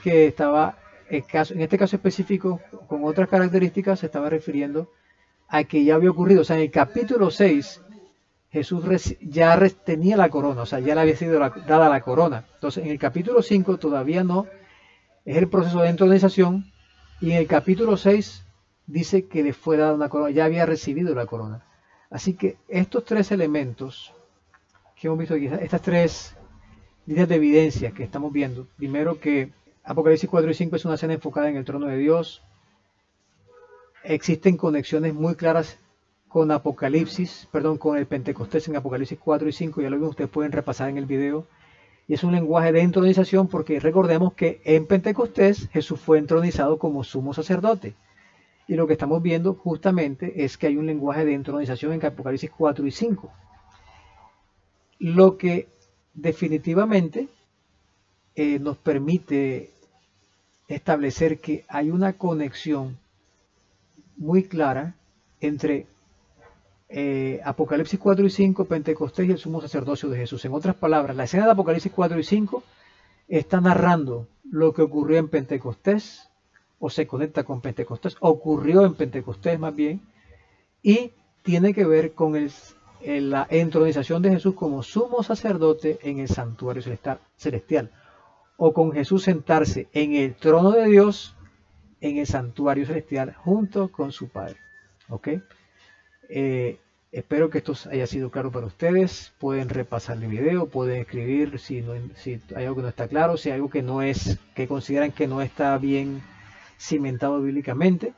que estaba, en este caso específico, con otras características, se estaba refiriendo a que ya había ocurrido. O sea, en el capítulo 6, Jesús ya tenía la corona, o sea, ya le había sido dada la corona. Entonces, en el capítulo 5 todavía no, es el proceso de entronización, y en el capítulo 6 dice que le fue dada una corona, ya había recibido la corona. Así que estos tres elementos que hemos visto aquí, estas tres líneas de evidencia que estamos viendo, primero que Apocalipsis 4 y 5 es una escena enfocada en el trono de Dios, existen conexiones muy claras con con el Pentecostés en Apocalipsis 4 y 5, ya lo vimos, ustedes pueden repasar en el video, y es un lenguaje de entronización porque recordemos que en Pentecostés Jesús fue entronizado como sumo sacerdote. Y lo que estamos viendo justamente es que hay un lenguaje de entronización en Apocalipsis 4 y 5. Lo que definitivamente nos permite establecer que hay una conexión muy clara entre Apocalipsis 4 y 5, Pentecostés y el sumo sacerdocio de Jesús. En otras palabras, la escena de Apocalipsis 4 y 5 está narrando lo que ocurrió en Pentecostés, o se conecta con Pentecostés, ocurrió en Pentecostés más bien, y tiene que ver con la entronización de Jesús como sumo sacerdote en el santuario celestial, o con Jesús sentarse en el trono de Dios en el santuario celestial junto con su Padre. ¿Ok? Espero que esto haya sido claro para ustedes. Pueden repasar el video, pueden escribir si hay algo que no está claro, si hay algo que consideran que no está bien cimentado bíblicamente,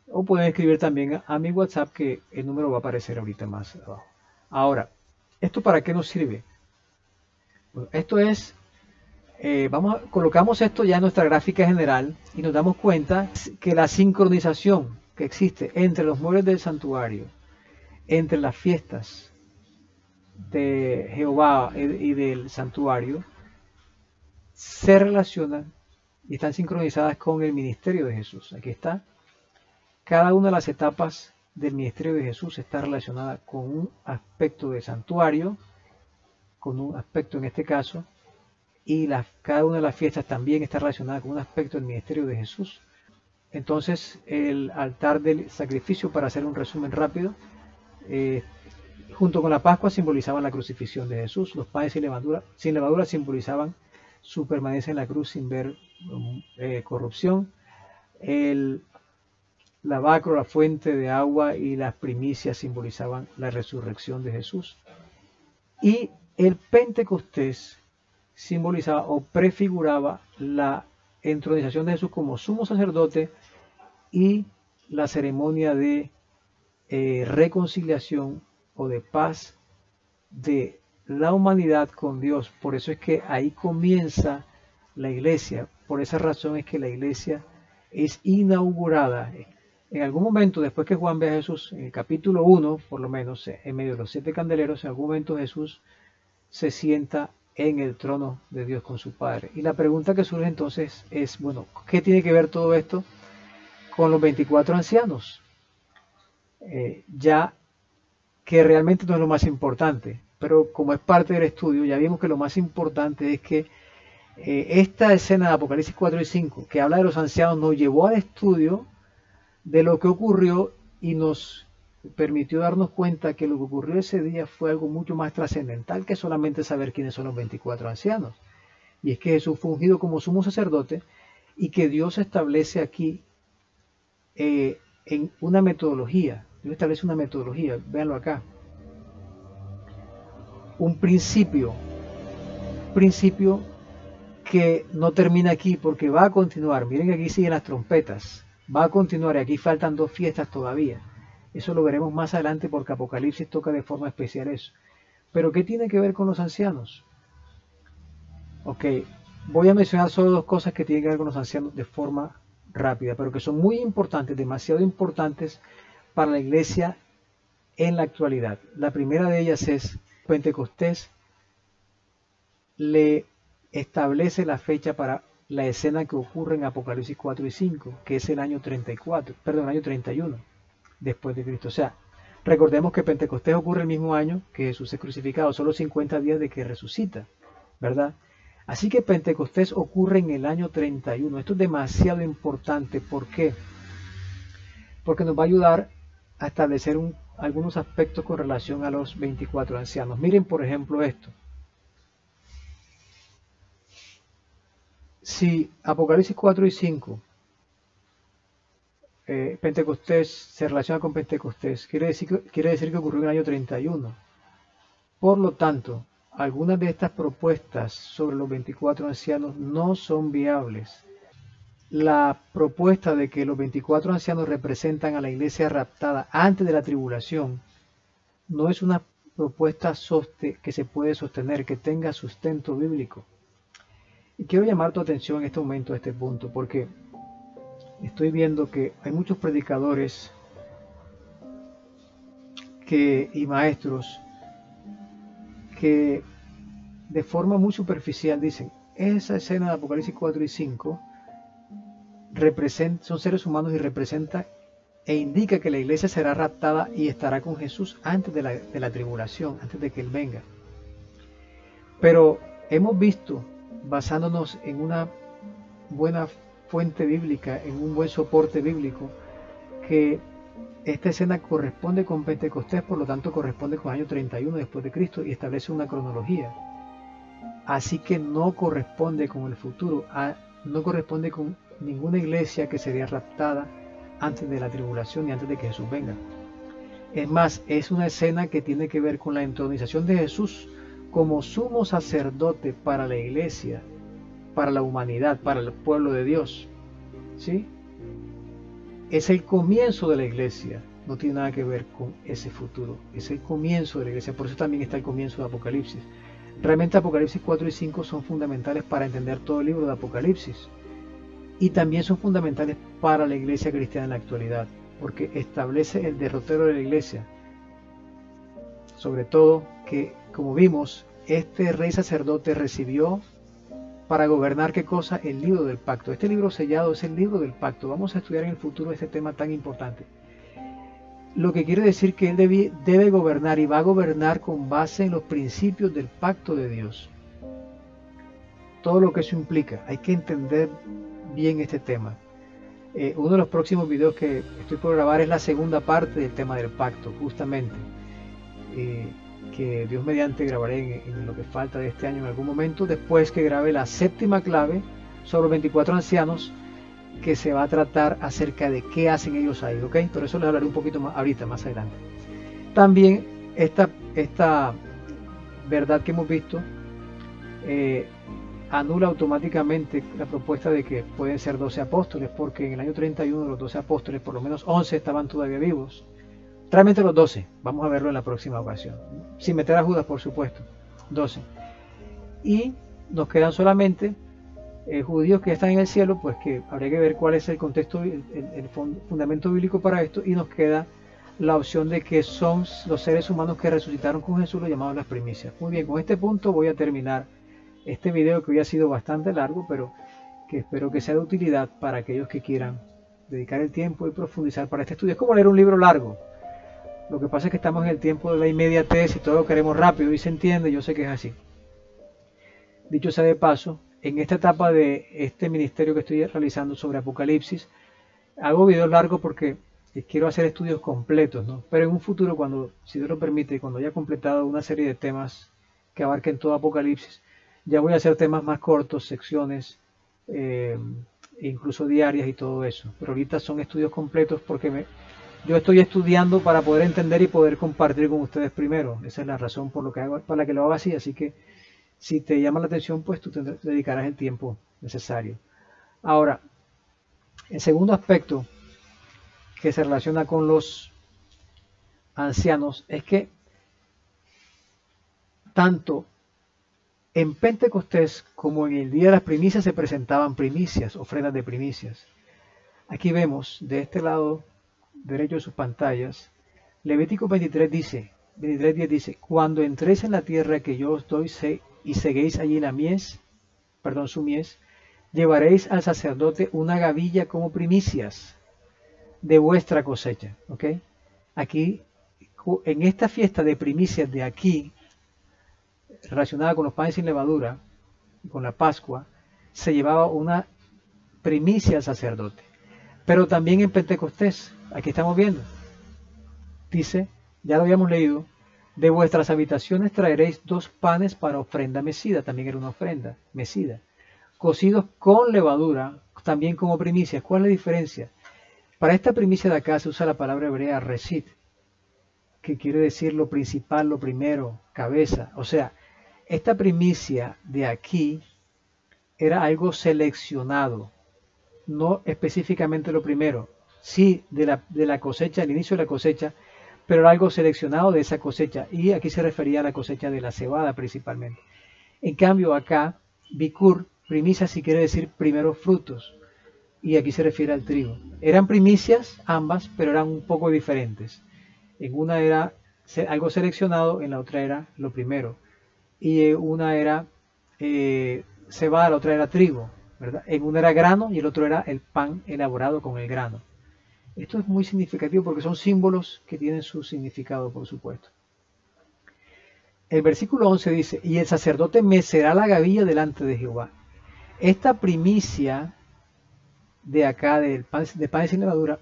o pueden escribir también a mi WhatsApp, que el número va a aparecer ahorita más abajo. Ahora, ¿esto para qué nos sirve? Bueno, esto es, colocamos esto ya en nuestra gráfica general y nos damos cuenta que la sincronización que existe entre los muebles del santuario, entre las fiestas de Jehová y del santuario, se relacionan y están sincronizadas con el ministerio de Jesús. Aquí está. Cada una de las etapas del ministerio de Jesús está relacionada con un aspecto del santuario, con un aspecto en este caso, y cada una de las fiestas también está relacionada con un aspecto del ministerio de Jesús. Entonces, el altar del sacrificio, para hacer un resumen rápido, junto con la Pascua simbolizaban la crucifixión de Jesús. Los panes sin levadura simbolizaban su permanencia en la cruz sin ver corrupción. El lavacro, la fuente de agua y las primicias simbolizaban la resurrección de Jesús. Y el Pentecostés simbolizaba o prefiguraba la entronización de Jesús como sumo sacerdote y la ceremonia de reconciliación o de paz de la humanidad con Dios. Por eso es que ahí comienza la iglesia. Por esa razón es que la iglesia es inaugurada. En algún momento, después que Juan ve a Jesús, en el capítulo 1, por lo menos, en medio de los 7 candeleros, en algún momento Jesús se sienta en el trono de Dios con su Padre. Y la pregunta que surge entonces es, bueno, ¿qué tiene que ver todo esto con los 24 ancianos? Ya que realmente no es lo más importante, pero como es parte del estudio, ya vimos que lo más importante es que esta escena de Apocalipsis 4 y 5, que habla de los ancianos, nos llevó al estudio de lo que ocurrió y nos permitió darnos cuenta que lo que ocurrió ese día fue algo mucho más trascendental que solamente saber quiénes son los 24 ancianos. Y es que Jesús fue ungido como sumo sacerdote y que Dios establece aquí en una metodología. Dios establece una metodología, véanlo acá. Un principio que no termina aquí porque va a continuar. Miren que aquí siguen las trompetas. Va a continuar y aquí faltan 2 fiestas todavía. Eso lo veremos más adelante porque Apocalipsis toca de forma especial eso. Pero ¿qué tiene que ver con los ancianos? Ok, voy a mencionar solo 2 cosas que tienen que ver con los ancianos de forma rápida, pero que son muy importantes, demasiado importantes para la iglesia en la actualidad. La primera de ellas es Pentecostés le establece la fecha para la escena que ocurre en Apocalipsis 4 y 5, que es el año 34, perdón, el año 31 después de Cristo. O sea, Recordemos que Pentecostés ocurre el mismo año que Jesús es crucificado, solo 50 días de que resucita, ¿verdad? Así que Pentecostés ocurre en el año 31. Esto es demasiado importante. ¿Por qué? Porque nos va a ayudar a establecer algunos aspectos con relación a los 24 ancianos. Miren, por ejemplo, esto. Si Apocalipsis 4 y 5, Pentecostés se relaciona con Pentecostés, quiere decir que ocurrió en el año 31. Por lo tanto, algunas de estas propuestas sobre los 24 ancianos no son viables. La propuesta de que los 24 ancianos representan a la iglesia raptada antes de la tribulación no es una propuesta que se puede sostener, que tenga sustento bíblico. Y quiero llamar tu atención en este momento a este punto, porque estoy viendo que hay muchos predicadores y maestros que de forma muy superficial dicen, esa escena de Apocalipsis 4 y 5 son seres humanos y representa e indica que la iglesia será raptada y estará con Jesús antes de la tribulación, antes de que Él venga. Pero hemos visto, basándonos en una buena fuente bíblica, en un buen soporte bíblico, que esta escena corresponde con Pentecostés, por lo tanto corresponde con el año 31 después de Cristo y establece una cronología. Así que no corresponde con el futuro, no corresponde con ninguna iglesia que sería raptada antes de la tribulación y antes de que Jesús venga. Es más, es una escena que tiene que ver con la entronización de Jesús como sumo sacerdote para la iglesia, para la humanidad, para el pueblo de Dios. ¿Sí? Es el comienzo de la iglesia, no tiene nada que ver con ese futuro, es el comienzo de la iglesia, por eso también está el comienzo de Apocalipsis. Realmente Apocalipsis 4 y 5 son fundamentales para entender todo el libro de Apocalipsis y también son fundamentales para la iglesia cristiana en la actualidad, porque establece el derrotero de la iglesia, sobre todo que, como vimos, este rey sacerdote recibió para gobernar, ¿qué cosa? El libro del pacto. Este libro sellado es el libro del pacto. Vamos a estudiar en el futuro este tema tan importante. Lo que quiere decir que él debe gobernar y va a gobernar con base en los principios del pacto de Dios. Todo lo que eso implica. Hay que entender bien este tema. Uno de los próximos videos que estoy por grabar es la segunda parte del tema del pacto, justamente. Que Dios mediante grabaré en lo que falta de este año en algún momento, después que grabe la séptima clave sobre los 24 ancianos, que se va a tratar acerca de qué hacen ellos ahí, ¿ok? Pero eso les hablaré un poquito más ahorita, más adelante. También esta verdad que hemos visto anula automáticamente la propuesta de que pueden ser 12 apóstoles, porque en el año 31 de los 12 apóstoles, por lo menos 11 estaban todavía vivos. Realmente los 12, vamos a verlo en la próxima ocasión, sin meter a Judas, por supuesto, 12. Y nos quedan solamente judíos que están en el cielo, pues que habría que ver cuál es el contexto, el fundamento bíblico para esto, y nos queda la opción de que son los seres humanos que resucitaron con Jesús, los llamados las primicias. Muy bien, con este punto voy a terminar este video, que hoy ha sido bastante largo, pero que espero que sea de utilidad para aquellos que quieran dedicar el tiempo y profundizar para este estudio. Es como leer un libro largo. Lo que pasa es que estamos en el tiempo de la inmediatez y todo lo queremos rápido y se entiende, yo sé que es así. Dicho sea de paso, en esta etapa de este ministerio que estoy realizando sobre Apocalipsis, hago videos largos porque quiero hacer estudios completos, ¿no? Pero en un futuro, cuando, si Dios lo permite, cuando haya completado una serie de temas que abarquen todo Apocalipsis, ya voy a hacer temas más cortos, secciones, incluso diarias y todo eso. Pero ahorita son estudios completos porque yo estoy estudiando para poder entender y poder compartir con ustedes primero. Esa es la razón por la que lo hago así. Así que si te llama la atención, pues tú te dedicarás el tiempo necesario. Ahora, el segundo aspecto que se relaciona con los ancianos es que tanto en Pentecostés como en el día de las primicias se presentaban primicias, ofrendas de primicias. Aquí vemos de este lado derecho de sus pantallas, Levítico 23:10 dice, cuando entréis en la tierra que yo os doy y seguéis allí la mies, su mies, llevaréis al sacerdote una gavilla como primicias de vuestra cosecha. ¿Ok? Aquí en esta fiesta de primicias de aquí, relacionada con los panes sin levadura, con la Pascua, se llevaba una primicia al sacerdote. Pero también en Pentecostés, aquí estamos viendo, dice, ya lo habíamos leído, de vuestras habitaciones traeréis 2 panes para ofrenda mecida, también era una ofrenda mecida, cocidos con levadura, también como primicias. ¿Cuál es la diferencia? Para esta primicia de acá se usa la palabra hebrea resit, que quiere decir lo principal, lo primero, cabeza. O sea, esta primicia de aquí era algo seleccionado, no específicamente lo primero, sí de la cosecha, al inicio de la cosecha, pero era algo seleccionado de esa cosecha, y aquí se refería a la cosecha de la cebada principalmente. En cambio acá, bikur, primicia sí quiere decir primeros frutos, y aquí se refiere al trigo. Eran primicias ambas, pero eran un poco diferentes. En una era algo seleccionado, en la otra era lo primero, y una era cebada, la otra era trigo, ¿verdad? En una era grano y el otro era el pan elaborado con el grano. Esto es muy significativo porque son símbolos que tienen su significado, por supuesto. El versículo 11 dice, y el sacerdote mecerá la gavilla delante de Jehová. Esta primicia de acá, de pan sin levadura,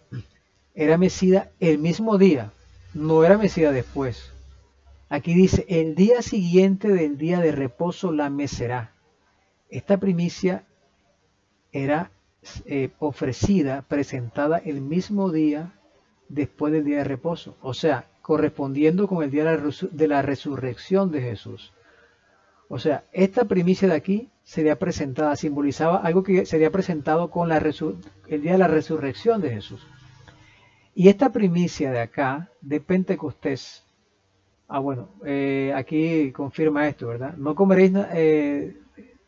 era mecida el mismo día, no era mecida después. Aquí dice, el día siguiente del día de reposo la mecerá. Esta primicia era ofrecida, presentada el mismo día después del día de reposo, o sea, correspondiendo con el día de la resurrección de Jesús. O sea, esta primicia de aquí sería presentada, simbolizaba algo que sería presentado con el día de la resurrección de Jesús. Y esta primicia de acá, de Pentecostés, aquí confirma esto, ¿verdad? No comeréis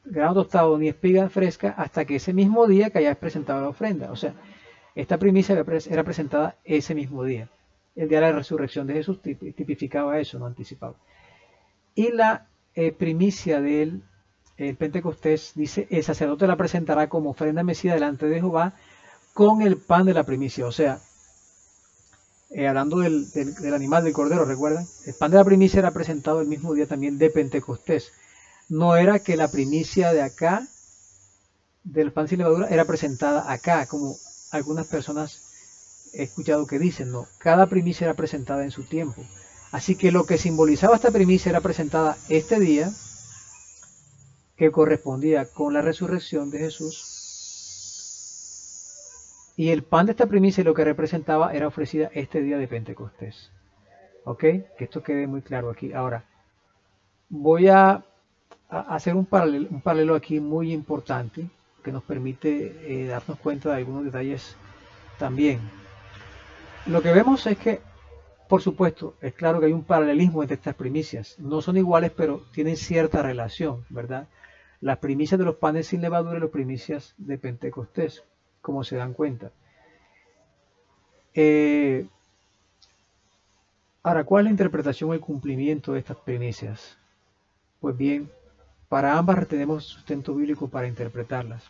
grano tostado ni espiga fresca hasta que ese mismo día que hayáis presentado la ofrenda. O sea, esta primicia era presentada ese mismo día. El día de la resurrección de Jesús tipificaba eso, no anticipaba. Y la primicia del Pentecostés dice, el sacerdote la presentará como ofrenda mecida delante de Jehová con el pan de la primicia. O sea, hablando del animal, del cordero, ¿recuerdan? El pan de la primicia era presentado el mismo día también de Pentecostés. No era que la primicia de acá, del pan sin levadura, era presentada acá, como algunas personas he escuchado que dicen, no. Cada primicia era presentada en su tiempo. Así que lo que simbolizaba esta primicia era presentada este día, que correspondía con la resurrección de Jesús. Y el pan de esta primicia lo que representaba era ofrecida este día de Pentecostés. ¿Ok? Que esto quede muy claro aquí. Ahora, voy a hacer un paralelo aquí muy importante que nos permite darnos cuenta de algunos detalles también. Lo que vemos es que, por supuesto, es claro que hay un paralelismo entre estas primicias. No son iguales, pero tienen cierta relación, ¿verdad? Las primicias de los panes sin levadura y las primicias de Pentecostés, como se dan cuenta. Ahora, ¿cuál es la interpretación o el cumplimiento de estas primicias? Pues bien, para ambas tenemos sustento bíblico para interpretarlas.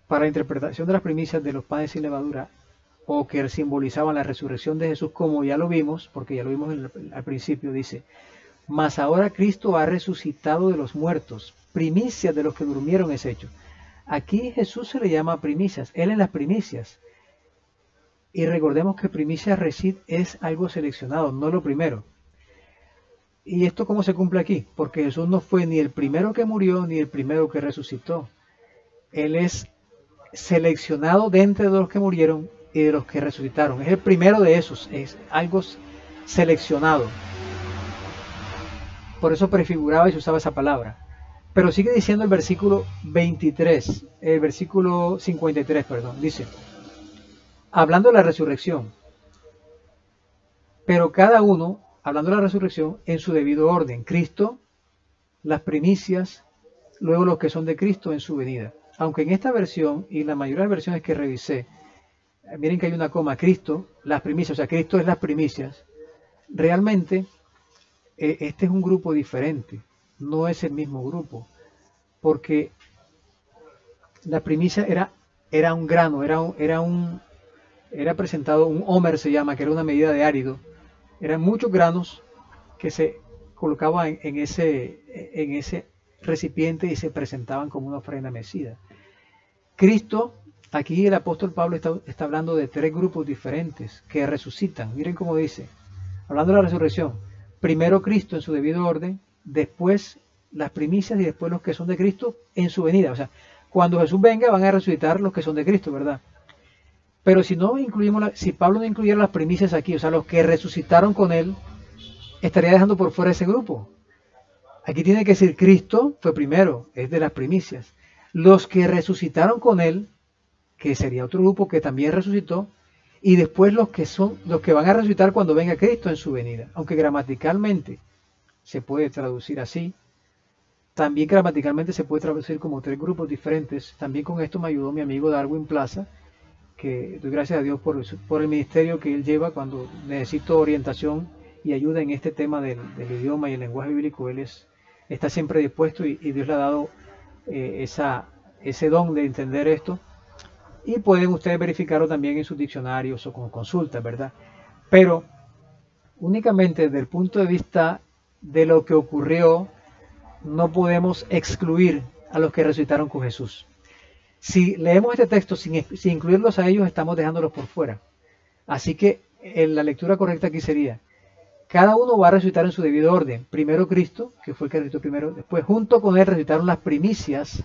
Para la interpretación de las primicias de los panes sin levadura, o que simbolizaban la resurrección de Jesús, como ya lo vimos, porque ya lo vimos al principio, dice, mas ahora Cristo ha resucitado de los muertos, primicias de los que durmieron es hecho. Aquí Jesús se le llama primicias, Él es las primicias. Y recordemos que primicia resid es algo seleccionado, no lo primero. ¿Y esto cómo se cumple aquí? Porque Jesús no fue ni el primero que murió ni el primero que resucitó. Él es seleccionado de entre los que murieron y de los que resucitaron. Es el primero de esos, es algo seleccionado. Por eso prefiguraba y se usaba esa palabra. Pero sigue diciendo el versículo 23, el versículo 53, perdón, dice, hablando de la resurrección, pero cada uno, hablando de la resurrección, en su debido orden. Cristo, las primicias, luego los que son de Cristo en su venida. Aunque en esta versión y la mayoría de las versiones que revisé, miren que hay una coma, Cristo, las primicias, o sea, Cristo es las primicias. Realmente, este es un grupo diferente, no es el mismo grupo, porque la primicia era un grano, era presentado un homer, se llama, que era una medida de árido, Eran muchos granos que se colocaban en ese recipiente y se presentaban como una ofrenda mecida. Cristo, aquí el apóstol Pablo está hablando de tres grupos diferentes que resucitan. Miren cómo dice, hablando de la resurrección, primero Cristo en su debido orden, después las primicias y después los que son de Cristo en su venida. O sea, cuando Jesús venga van a resucitar los que son de Cristo, ¿verdad? Pero si no incluimos, si Pablo no incluyera las primicias aquí, o sea, los que resucitaron con él, estaría dejando por fuera ese grupo. Aquí tiene que decir Cristo fue primero, es de las primicias. Los que resucitaron con él, que sería otro grupo que también resucitó, y después los que van a resucitar cuando venga Cristo en su venida. Aunque gramaticalmente se puede traducir así, también gramaticalmente se puede traducir como tres grupos diferentes. También con esto me ayudó mi amigo Darwin Plaza, que doy gracias a Dios por el ministerio que él lleva cuando necesito orientación y ayuda en este tema del idioma y el lenguaje bíblico. Él está siempre dispuesto y Dios le ha dado ese don de entender esto. Y pueden ustedes verificarlo también en sus diccionarios o con consultas, ¿verdad? Pero únicamente desde el punto de vista de lo que ocurrió, no podemos excluir a los que resucitaron con Jesús. Si leemos este texto sin incluirlos a ellos, estamos dejándolos por fuera. Así que la lectura correcta aquí sería, cada uno va a resucitar en su debido orden. Primero Cristo, que fue el que resucitó primero, después junto con él resucitaron las primicias,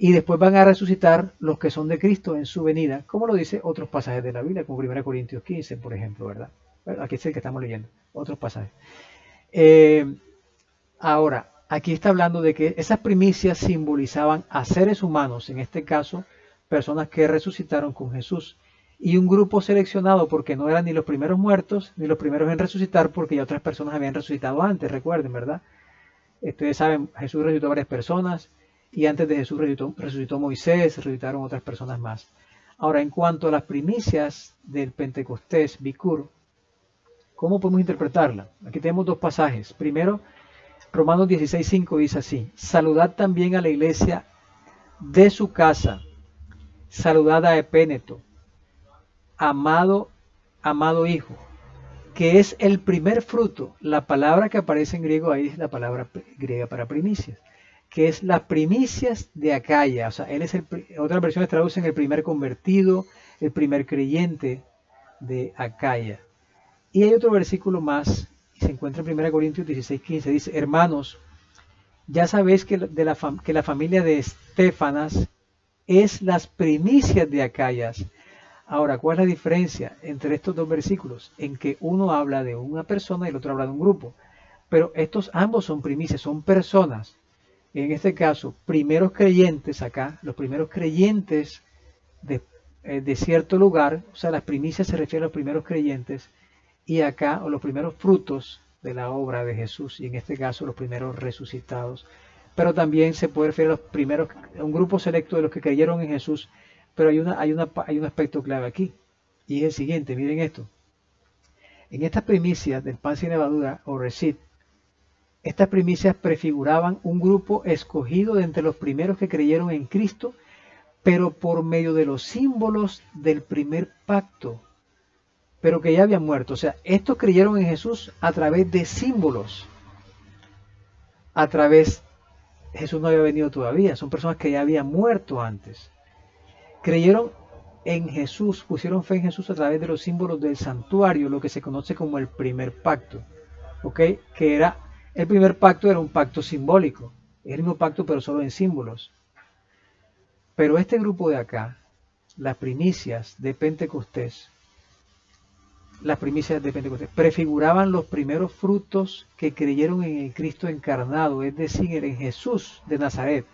y después van a resucitar los que son de Cristo en su venida, como lo dice otros pasajes de la Biblia, como 1 Corintios 15, por ejemplo, ¿verdad? Bueno, aquí es el que estamos leyendo, otros pasajes. Ahora, aquí está hablando de que esas primicias simbolizaban a seres humanos, en este caso, personas que resucitaron con Jesús, y un grupo seleccionado porque no eran ni los primeros muertos, ni los primeros en resucitar, porque ya otras personas habían resucitado antes, recuerden, ¿verdad? Ustedes saben, Jesús resucitó a varias personas, y antes de Jesús resucitó Moisés, resucitaron otras personas más. Ahora, en cuanto a las primicias del Pentecostés, Bikur, ¿cómo podemos interpretarla? Aquí tenemos dos pasajes. Primero, Romanos 16:5 dice así, saludad también a la iglesia de su casa, saludad a Epéneto, amado hijo, que es el primer fruto. La palabra que aparece en griego ahí es la palabra griega para primicias, que es las primicias de Acaya. O sea, él es otras versiones traducen el primer convertido, el primer creyente de Acaya. Y hay otro versículo más, y se encuentra en 1 Corintios 16:15, dice, hermanos, ya sabéis que la familia de Estéfanas es las primicias de Acayas. Ahora, ¿cuál es la diferencia entre estos dos versículos? En que uno habla de una persona y el otro habla de un grupo. Pero ambos son primicias, son personas. En este caso, primeros creyentes acá, los primeros creyentes de cierto lugar, o sea, las primicias se refieren a los primeros creyentes, y acá, o los primeros frutos de la obra de Jesús, y en este caso los primeros resucitados. Pero también se puede referir a un grupo selecto de los que creyeron en Jesús, pero hay un aspecto clave aquí, y es el siguiente, miren esto. En estas primicias del pan sin levadura, o recit, estas primicias prefiguraban un grupo escogido de entre los primeros que creyeron en Cristo, pero por medio de los símbolos del primer pacto, pero que ya habían muerto. O sea, estos creyeron en Jesús a través de símbolos. Jesús no había venido todavía, son personas que ya habían muerto antes. Creyeron en Jesús, pusieron fe en Jesús a través de los símbolos del santuario, lo que se conoce como el primer pacto. ¿Ok? El primer pacto era un pacto simbólico, es el mismo pacto pero solo en símbolos. Pero este grupo de acá, las primicias de Pentecostés, prefiguraban los primeros frutos que creyeron en el Cristo encarnado, es decir, en Jesús de Nazaret,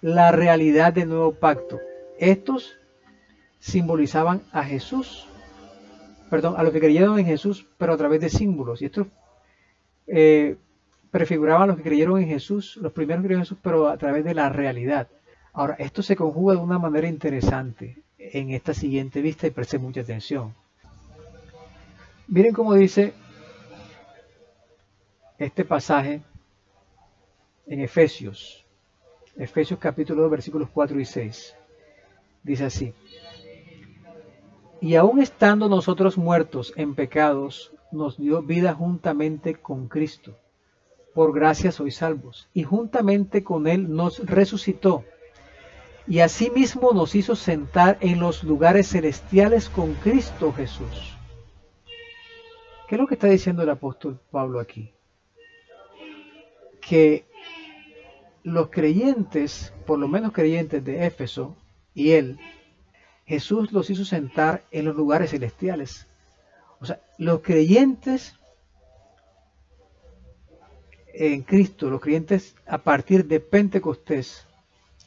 la realidad del nuevo pacto. Estos simbolizaban a Jesús, a los que creyeron en Jesús, pero a través de símbolos. Y estos prefiguraban a los que creyeron en Jesús, los primeros que creyeron en Jesús, pero a través de la realidad. Ahora, esto se conjuga de una manera interesante en esta siguiente vista y presten mucha atención. Miren cómo dice este pasaje en Efesios capítulo 2, versículos 4 y 6. Dice así, y aún estando nosotros muertos en pecados, nos dio vida juntamente con Cristo. Por gracia sois salvos. Y juntamente con Él nos resucitó. Y asimismo nos hizo sentar en los lugares celestiales con Cristo Jesús. ¿Qué es lo que está diciendo el apóstol Pablo aquí? Que los creyentes, por lo menos creyentes de Éfeso, y él, Jesús los hizo sentar en los lugares celestiales. O sea, los creyentes en Cristo, los creyentes a partir de Pentecostés,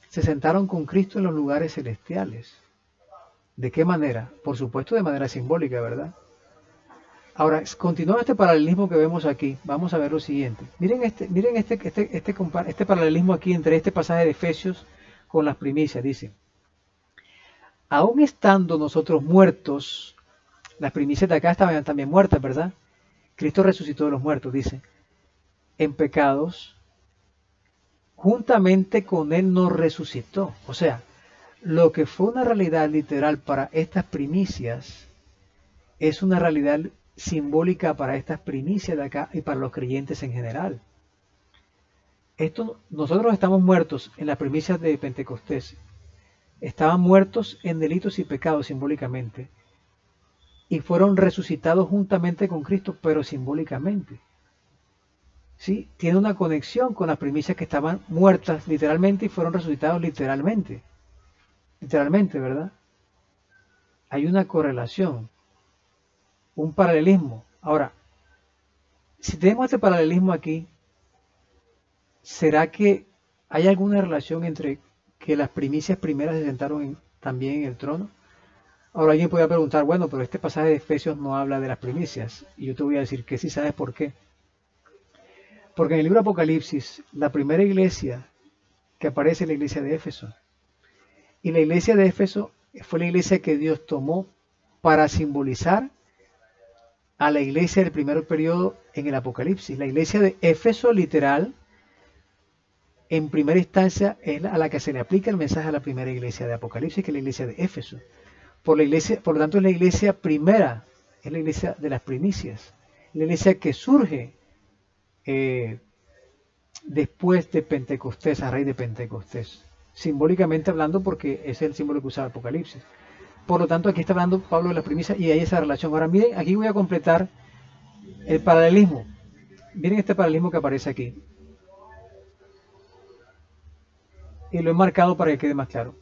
se sentaron con Cristo en los lugares celestiales. ¿De qué manera? Por supuesto de manera simbólica, ¿verdad? Ahora, continuando este paralelismo que vemos aquí, vamos a ver lo siguiente. Miren este paralelismo aquí entre este pasaje de Efesios con las primicias. Dice, aún estando nosotros muertos, las primicias de acá estaban también muertas, ¿verdad? Cristo resucitó de los muertos, dice, en pecados, juntamente con Él nos resucitó. O sea, lo que fue una realidad literal para estas primicias es una realidad simbólica para estas primicias de acá y para los creyentes en general. Nosotros estamos muertos en las primicias de Pentecostés. Estaban muertos en delitos y pecados simbólicamente. Y fueron resucitados juntamente con Cristo, pero simbólicamente. ¿Sí? Tiene una conexión con las primicias que estaban muertas literalmente y fueron resucitados literalmente. Literalmente, ¿verdad? Hay una correlación, un paralelismo. Ahora, si tenemos este paralelismo aquí, ¿será que hay alguna relación entre que las primicias primeras se sentaron también en el trono? Ahora alguien podría preguntar, bueno, pero este pasaje de Efesios no habla de las primicias. Y yo te voy a decir que sí, ¿sabes por qué? Porque en el libro de Apocalipsis, la primera iglesia que aparece es la iglesia de Éfeso. Y la iglesia de Éfeso fue la iglesia que Dios tomó para simbolizar a la iglesia del primer periodo en el Apocalipsis. La iglesia de Éfeso literal, en primera instancia, es a la que se le aplica el mensaje a la primera iglesia de Apocalipsis, que es la iglesia de Éfeso. Por lo tanto, es la iglesia primera, es la iglesia de las primicias. La iglesia que surge después de Pentecostés, a raíz de Pentecostés. Simbólicamente hablando, porque es el símbolo que usa el Apocalipsis. Por lo tanto, aquí está hablando Pablo de las primicias y hay esa relación. Ahora miren, aquí voy a completar el paralelismo. Miren este paralelismo que aparece aquí. Y lo he marcado para que quede más claro.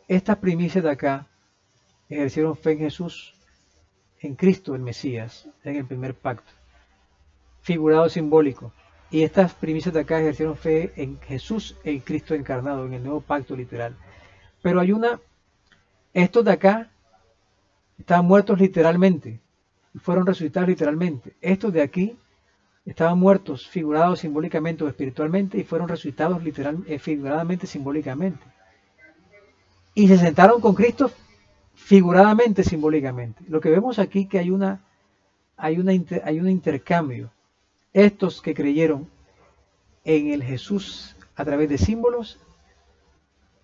Estas primicias de acá ejercieron fe en Jesús, en Cristo, el Mesías, en el primer pacto. Figurado simbólico. Y estas primicias de acá ejercieron fe en Jesús, en Cristo encarnado, en el nuevo pacto literal. Pero hay estos de acá estaban muertos literalmente, y fueron resucitados literalmente. Estos de aquí estaban muertos, figurados simbólicamente o espiritualmente, y fueron resucitados figuradamente, simbólicamente. Y se sentaron con Cristo figuradamente, simbólicamente. Lo que vemos aquí que hay un intercambio. Estos que creyeron en el Jesús a través de símbolos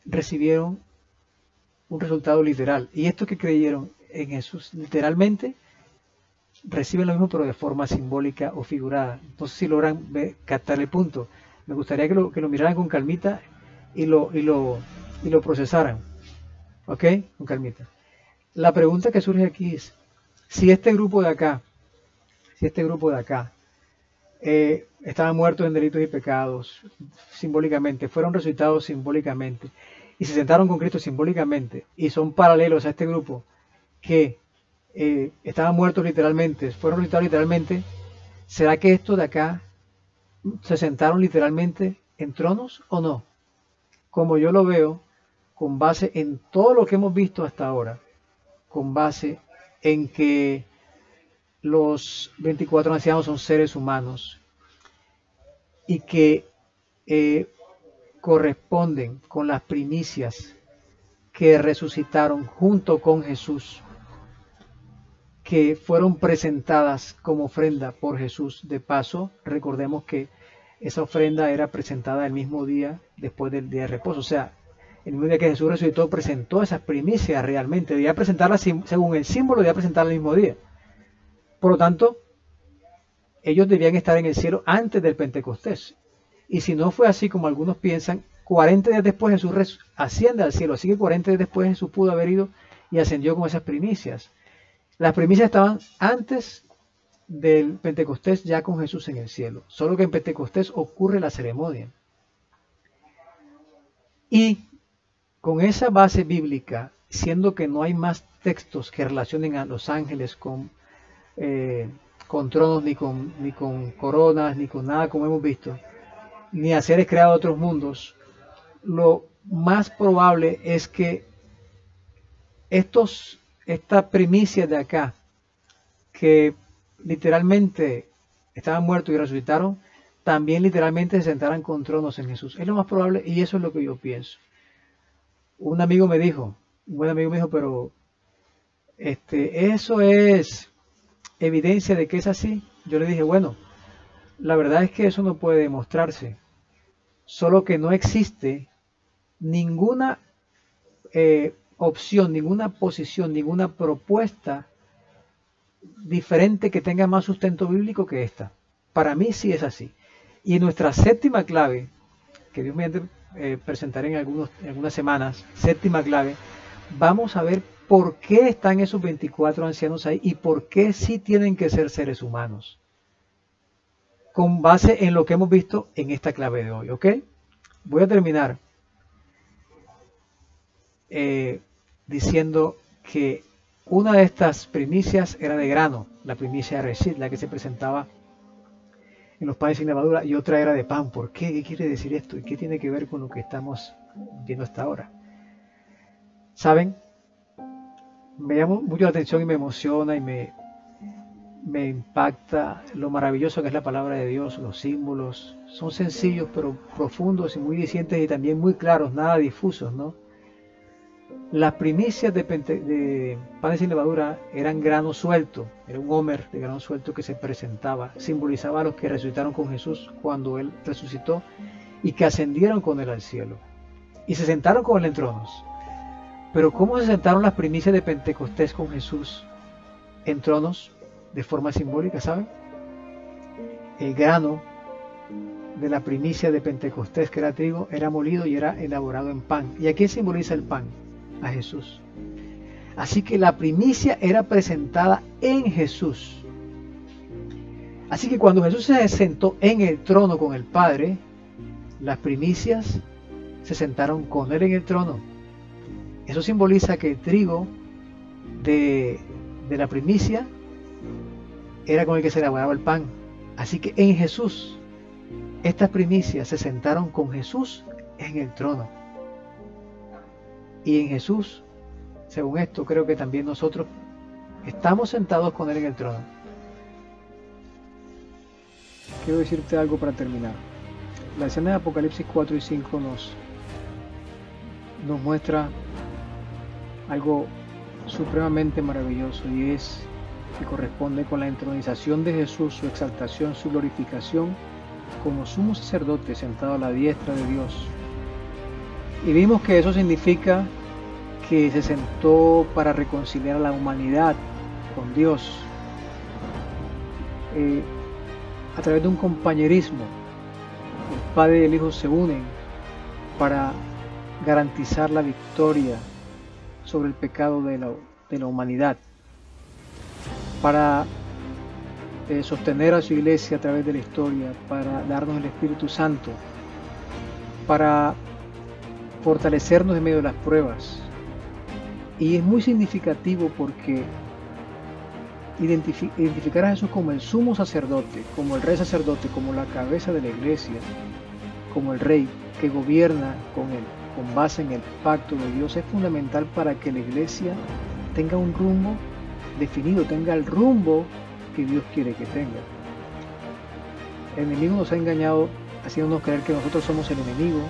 recibieron un resultado literal. Y estos que creyeron en Jesús literalmente reciben lo mismo, pero de forma simbólica o figurada. No sé si logran captar el punto. Me gustaría que lo miraran con calmita y lo procesaran. ¿Ok? Con calmita. La pregunta que surge aquí es, si este grupo de acá estaban muertos en delitos y pecados simbólicamente, fueron resucitados simbólicamente y se sentaron con Cristo simbólicamente y son paralelos a este grupo que estaban muertos literalmente, fueron resucitados literalmente, ¿será que estos de acá se sentaron literalmente en tronos o no? Como yo lo veo, con base en todo lo que hemos visto hasta ahora, con base en que los 24 ancianos son seres humanos y que corresponden con las primicias que resucitaron junto con Jesús, que fueron presentadas como ofrenda por Jesús. De paso, recordemos que esa ofrenda era presentada el mismo día después del día de reposo. O sea, el mismo día que Jesús resucitó, presentó esas primicias realmente. Debía presentarlas según el símbolo, debía presentarlas el mismo día. Por lo tanto, ellos debían estar en el cielo antes del Pentecostés. Y si no fue así como algunos piensan, 40 días después Jesús asciende al cielo. Así que 40 días después Jesús pudo haber ido y ascendió con esas primicias. Las primicias estaban antes del Pentecostés ya con Jesús en el cielo. Solo que en Pentecostés ocurre la ceremonia. Y con esa base bíblica, siendo que no hay más textos que relacionen a los ángeles con tronos, ni con coronas, ni con nada como hemos visto, ni a seres creados de otros mundos, lo más probable es que estas primicias de acá, que literalmente estaban muertos y resucitaron, también literalmente se sentaran con tronos en Jesús. Es lo más probable y eso es lo que yo pienso. Un buen amigo me dijo, pero eso es evidencia de que es así. Yo le dije, bueno, la verdad es que eso no puede demostrarse. Solo que no existe ninguna opción, ninguna posición, ninguna propuesta diferente que tenga más sustento bíblico que esta. Para mí sí es así. Y en nuestra séptima clave, que Dios mediante presentaré en algunas semanas, séptima clave, vamos a ver por qué están esos 24 ancianos ahí y por qué sí tienen que ser seres humanos, con base en lo que hemos visto en esta clave de hoy, ¿ok? Voy a terminar diciendo que una de estas primicias era de grano, la primicia de Reshit, la que se presentaba en los panes sin levadura, y otra era de pan. ¿Por qué? ¿Qué quiere decir esto? ¿Y qué tiene que ver con lo que estamos viendo hasta ahora? ¿Saben? Me llama mucho la atención y me emociona y me impacta lo maravilloso que es la palabra de Dios. Los símbolos son sencillos pero profundos y muy dicientes y también muy claros, nada difusos, ¿no? Las primicias de panes sin levadura eran grano suelto, era un homer de grano suelto que se presentaba, simbolizaba a los que resucitaron con Jesús cuando Él resucitó y que ascendieron con Él al cielo y se sentaron con Él en tronos. Pero ¿cómo se sentaron las primicias de Pentecostés con Jesús en tronos? De forma simbólica, ¿saben? El grano de la primicia de Pentecostés, que era trigo, era molido y era elaborado en pan. ¿Y a quién simboliza el pan? A Jesús. Así que la primicia era presentada en Jesús. Así que cuando Jesús se sentó en el trono con el Padre, las primicias se sentaron con Él en el trono. Eso simboliza que el trigo de la primicia era con el que se elaboraba el pan. Así que en Jesús, estas primicias se sentaron con Jesús en el trono. Y en Jesús, según esto, creo que también nosotros estamos sentados con Él en el trono. Quiero decirte algo para terminar. La escena de Apocalipsis 4 y 5 nos muestra algo supremamente maravilloso, y es que corresponde con la entronización de Jesús, su exaltación, su glorificación como sumo sacerdote sentado a la diestra de Dios. Y vimos que eso significa que se sentó para reconciliar a la humanidad con Dios a través de un compañerismo. El Padre y el Hijo se unen para garantizar la victoria sobre el pecado de la humanidad, para sostener a su iglesia a través de la historia, para darnos el Espíritu Santo, para fortalecernos en medio de las pruebas. Y es muy significativo porque identificar a Jesús como el sumo sacerdote, como el rey sacerdote, como la cabeza de la iglesia, como el rey que gobierna con base en el pacto de Dios, es fundamental para que la iglesia tenga un rumbo definido, tenga el rumbo que Dios quiere que tenga. El enemigo nos ha engañado haciéndonos creer que nosotros somos el enemigo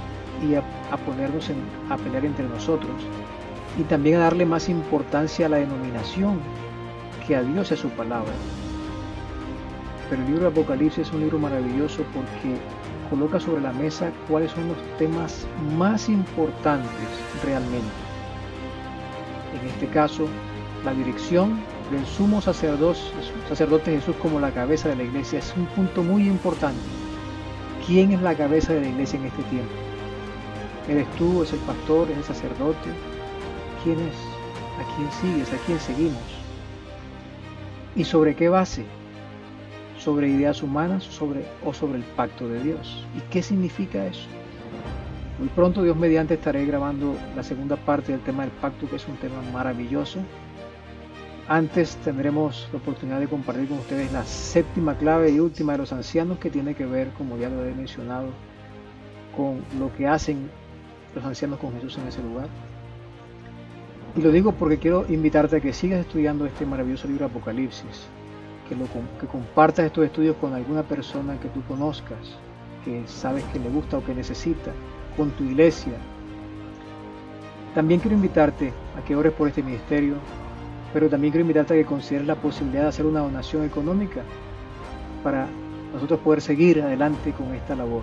y a ponernos a pelear entre nosotros, y también a darle más importancia a la denominación que a Dios y a su palabra. Pero el libro de Apocalipsis es un libro maravilloso porque coloca sobre la mesa cuáles son los temas más importantes realmente. En este caso, la dirección pero el sumo sacerdote Jesús como la cabeza de la iglesia es un punto muy importante. ¿Quién es la cabeza de la iglesia en este tiempo? ¿Eres tú? ¿Es el pastor? ¿Es el sacerdote? ¿Quién es? ¿A quién sigues? ¿A quién seguimos? ¿Y sobre qué base? ¿Sobre ideas humanas o sobre el pacto de Dios? ¿Y qué significa eso? Muy pronto, Dios mediante, estaré grabando la segunda parte del tema del pacto, que es un tema maravilloso. Antes tendremos la oportunidad de compartir con ustedes la séptima clave y última de los ancianos, que tiene que ver, como ya lo he mencionado, con lo que hacen los ancianos con Jesús en ese lugar. Y lo digo porque quiero invitarte a que sigas estudiando este maravilloso libro Apocalipsis, que compartas estos estudios con alguna persona que tú conozcas, que sabes que le gusta o que necesita, con tu iglesia. También quiero invitarte a que ores por este ministerio, pero también quiero invitarte a que consideres la posibilidad de hacer una donación económica para nosotros poder seguir adelante con esta labor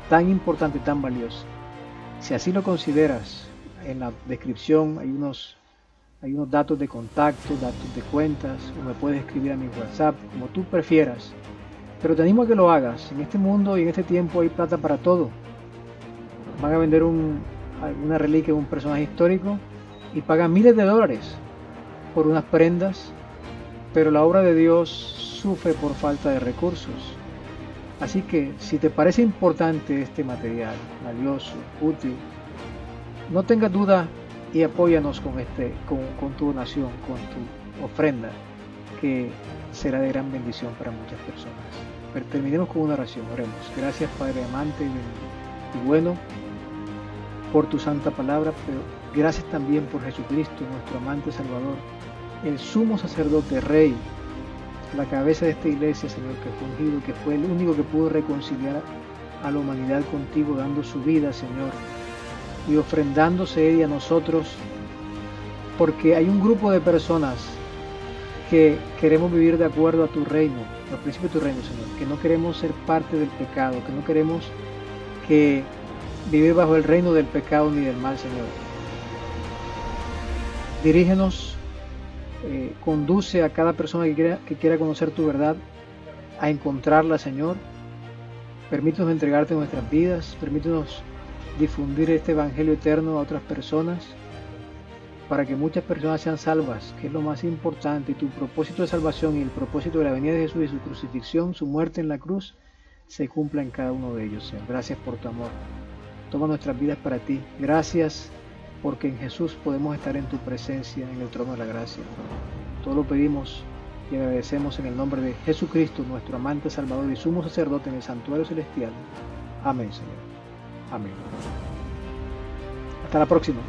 tan importante, tan valiosa. Si así lo consideras, en la descripción hay unos datos de contacto, datos de cuentas, o me puedes escribir a mi WhatsApp, como tú prefieras. Pero te animo a que lo hagas. En este mundo y en este tiempo hay plata para todo. Van a vender alguna reliquia de un personaje histórico y pagan miles de dólares por unas prendas, pero la obra de Dios sufre por falta de recursos. Así que si te parece importante este material, valioso, útil, no tengas duda y apóyanos con tu donación, con tu ofrenda, que será de gran bendición para muchas personas. Pero terminemos con una oración, oremos. Gracias, Padre amante y bueno, por tu santa palabra, pero gracias también por Jesucristo, nuestro amante Salvador, el sumo sacerdote, Rey, la cabeza de esta iglesia, Señor, que fue ungido, que fue el único que pudo reconciliar a la humanidad contigo, dando su vida, Señor, y ofrendándose ella a nosotros, porque hay un grupo de personas que queremos vivir de acuerdo a tu reino, los principios de tu reino, Señor, que no queremos ser parte del pecado, que no queremos vivir bajo el reino del pecado ni del mal, Señor. Dirígenos, conduce a cada persona que quiera conocer tu verdad a encontrarla, Señor. Permítenos entregarte nuestras vidas, permítenos difundir este evangelio eterno a otras personas, para que muchas personas sean salvas, que es lo más importante, y tu propósito de salvación y el propósito de la venida de Jesús y su crucifixión, su muerte en la cruz, se cumpla en cada uno de ellos, Señor. Gracias por tu amor. Toma nuestras vidas para ti. Gracias porque en Jesús podemos estar en tu presencia, en el trono de la gracia. Todo lo pedimos y agradecemos en el nombre de Jesucristo, nuestro amante Salvador y sumo sacerdote en el santuario celestial. Amén, Señor. Amén. Hasta la próxima.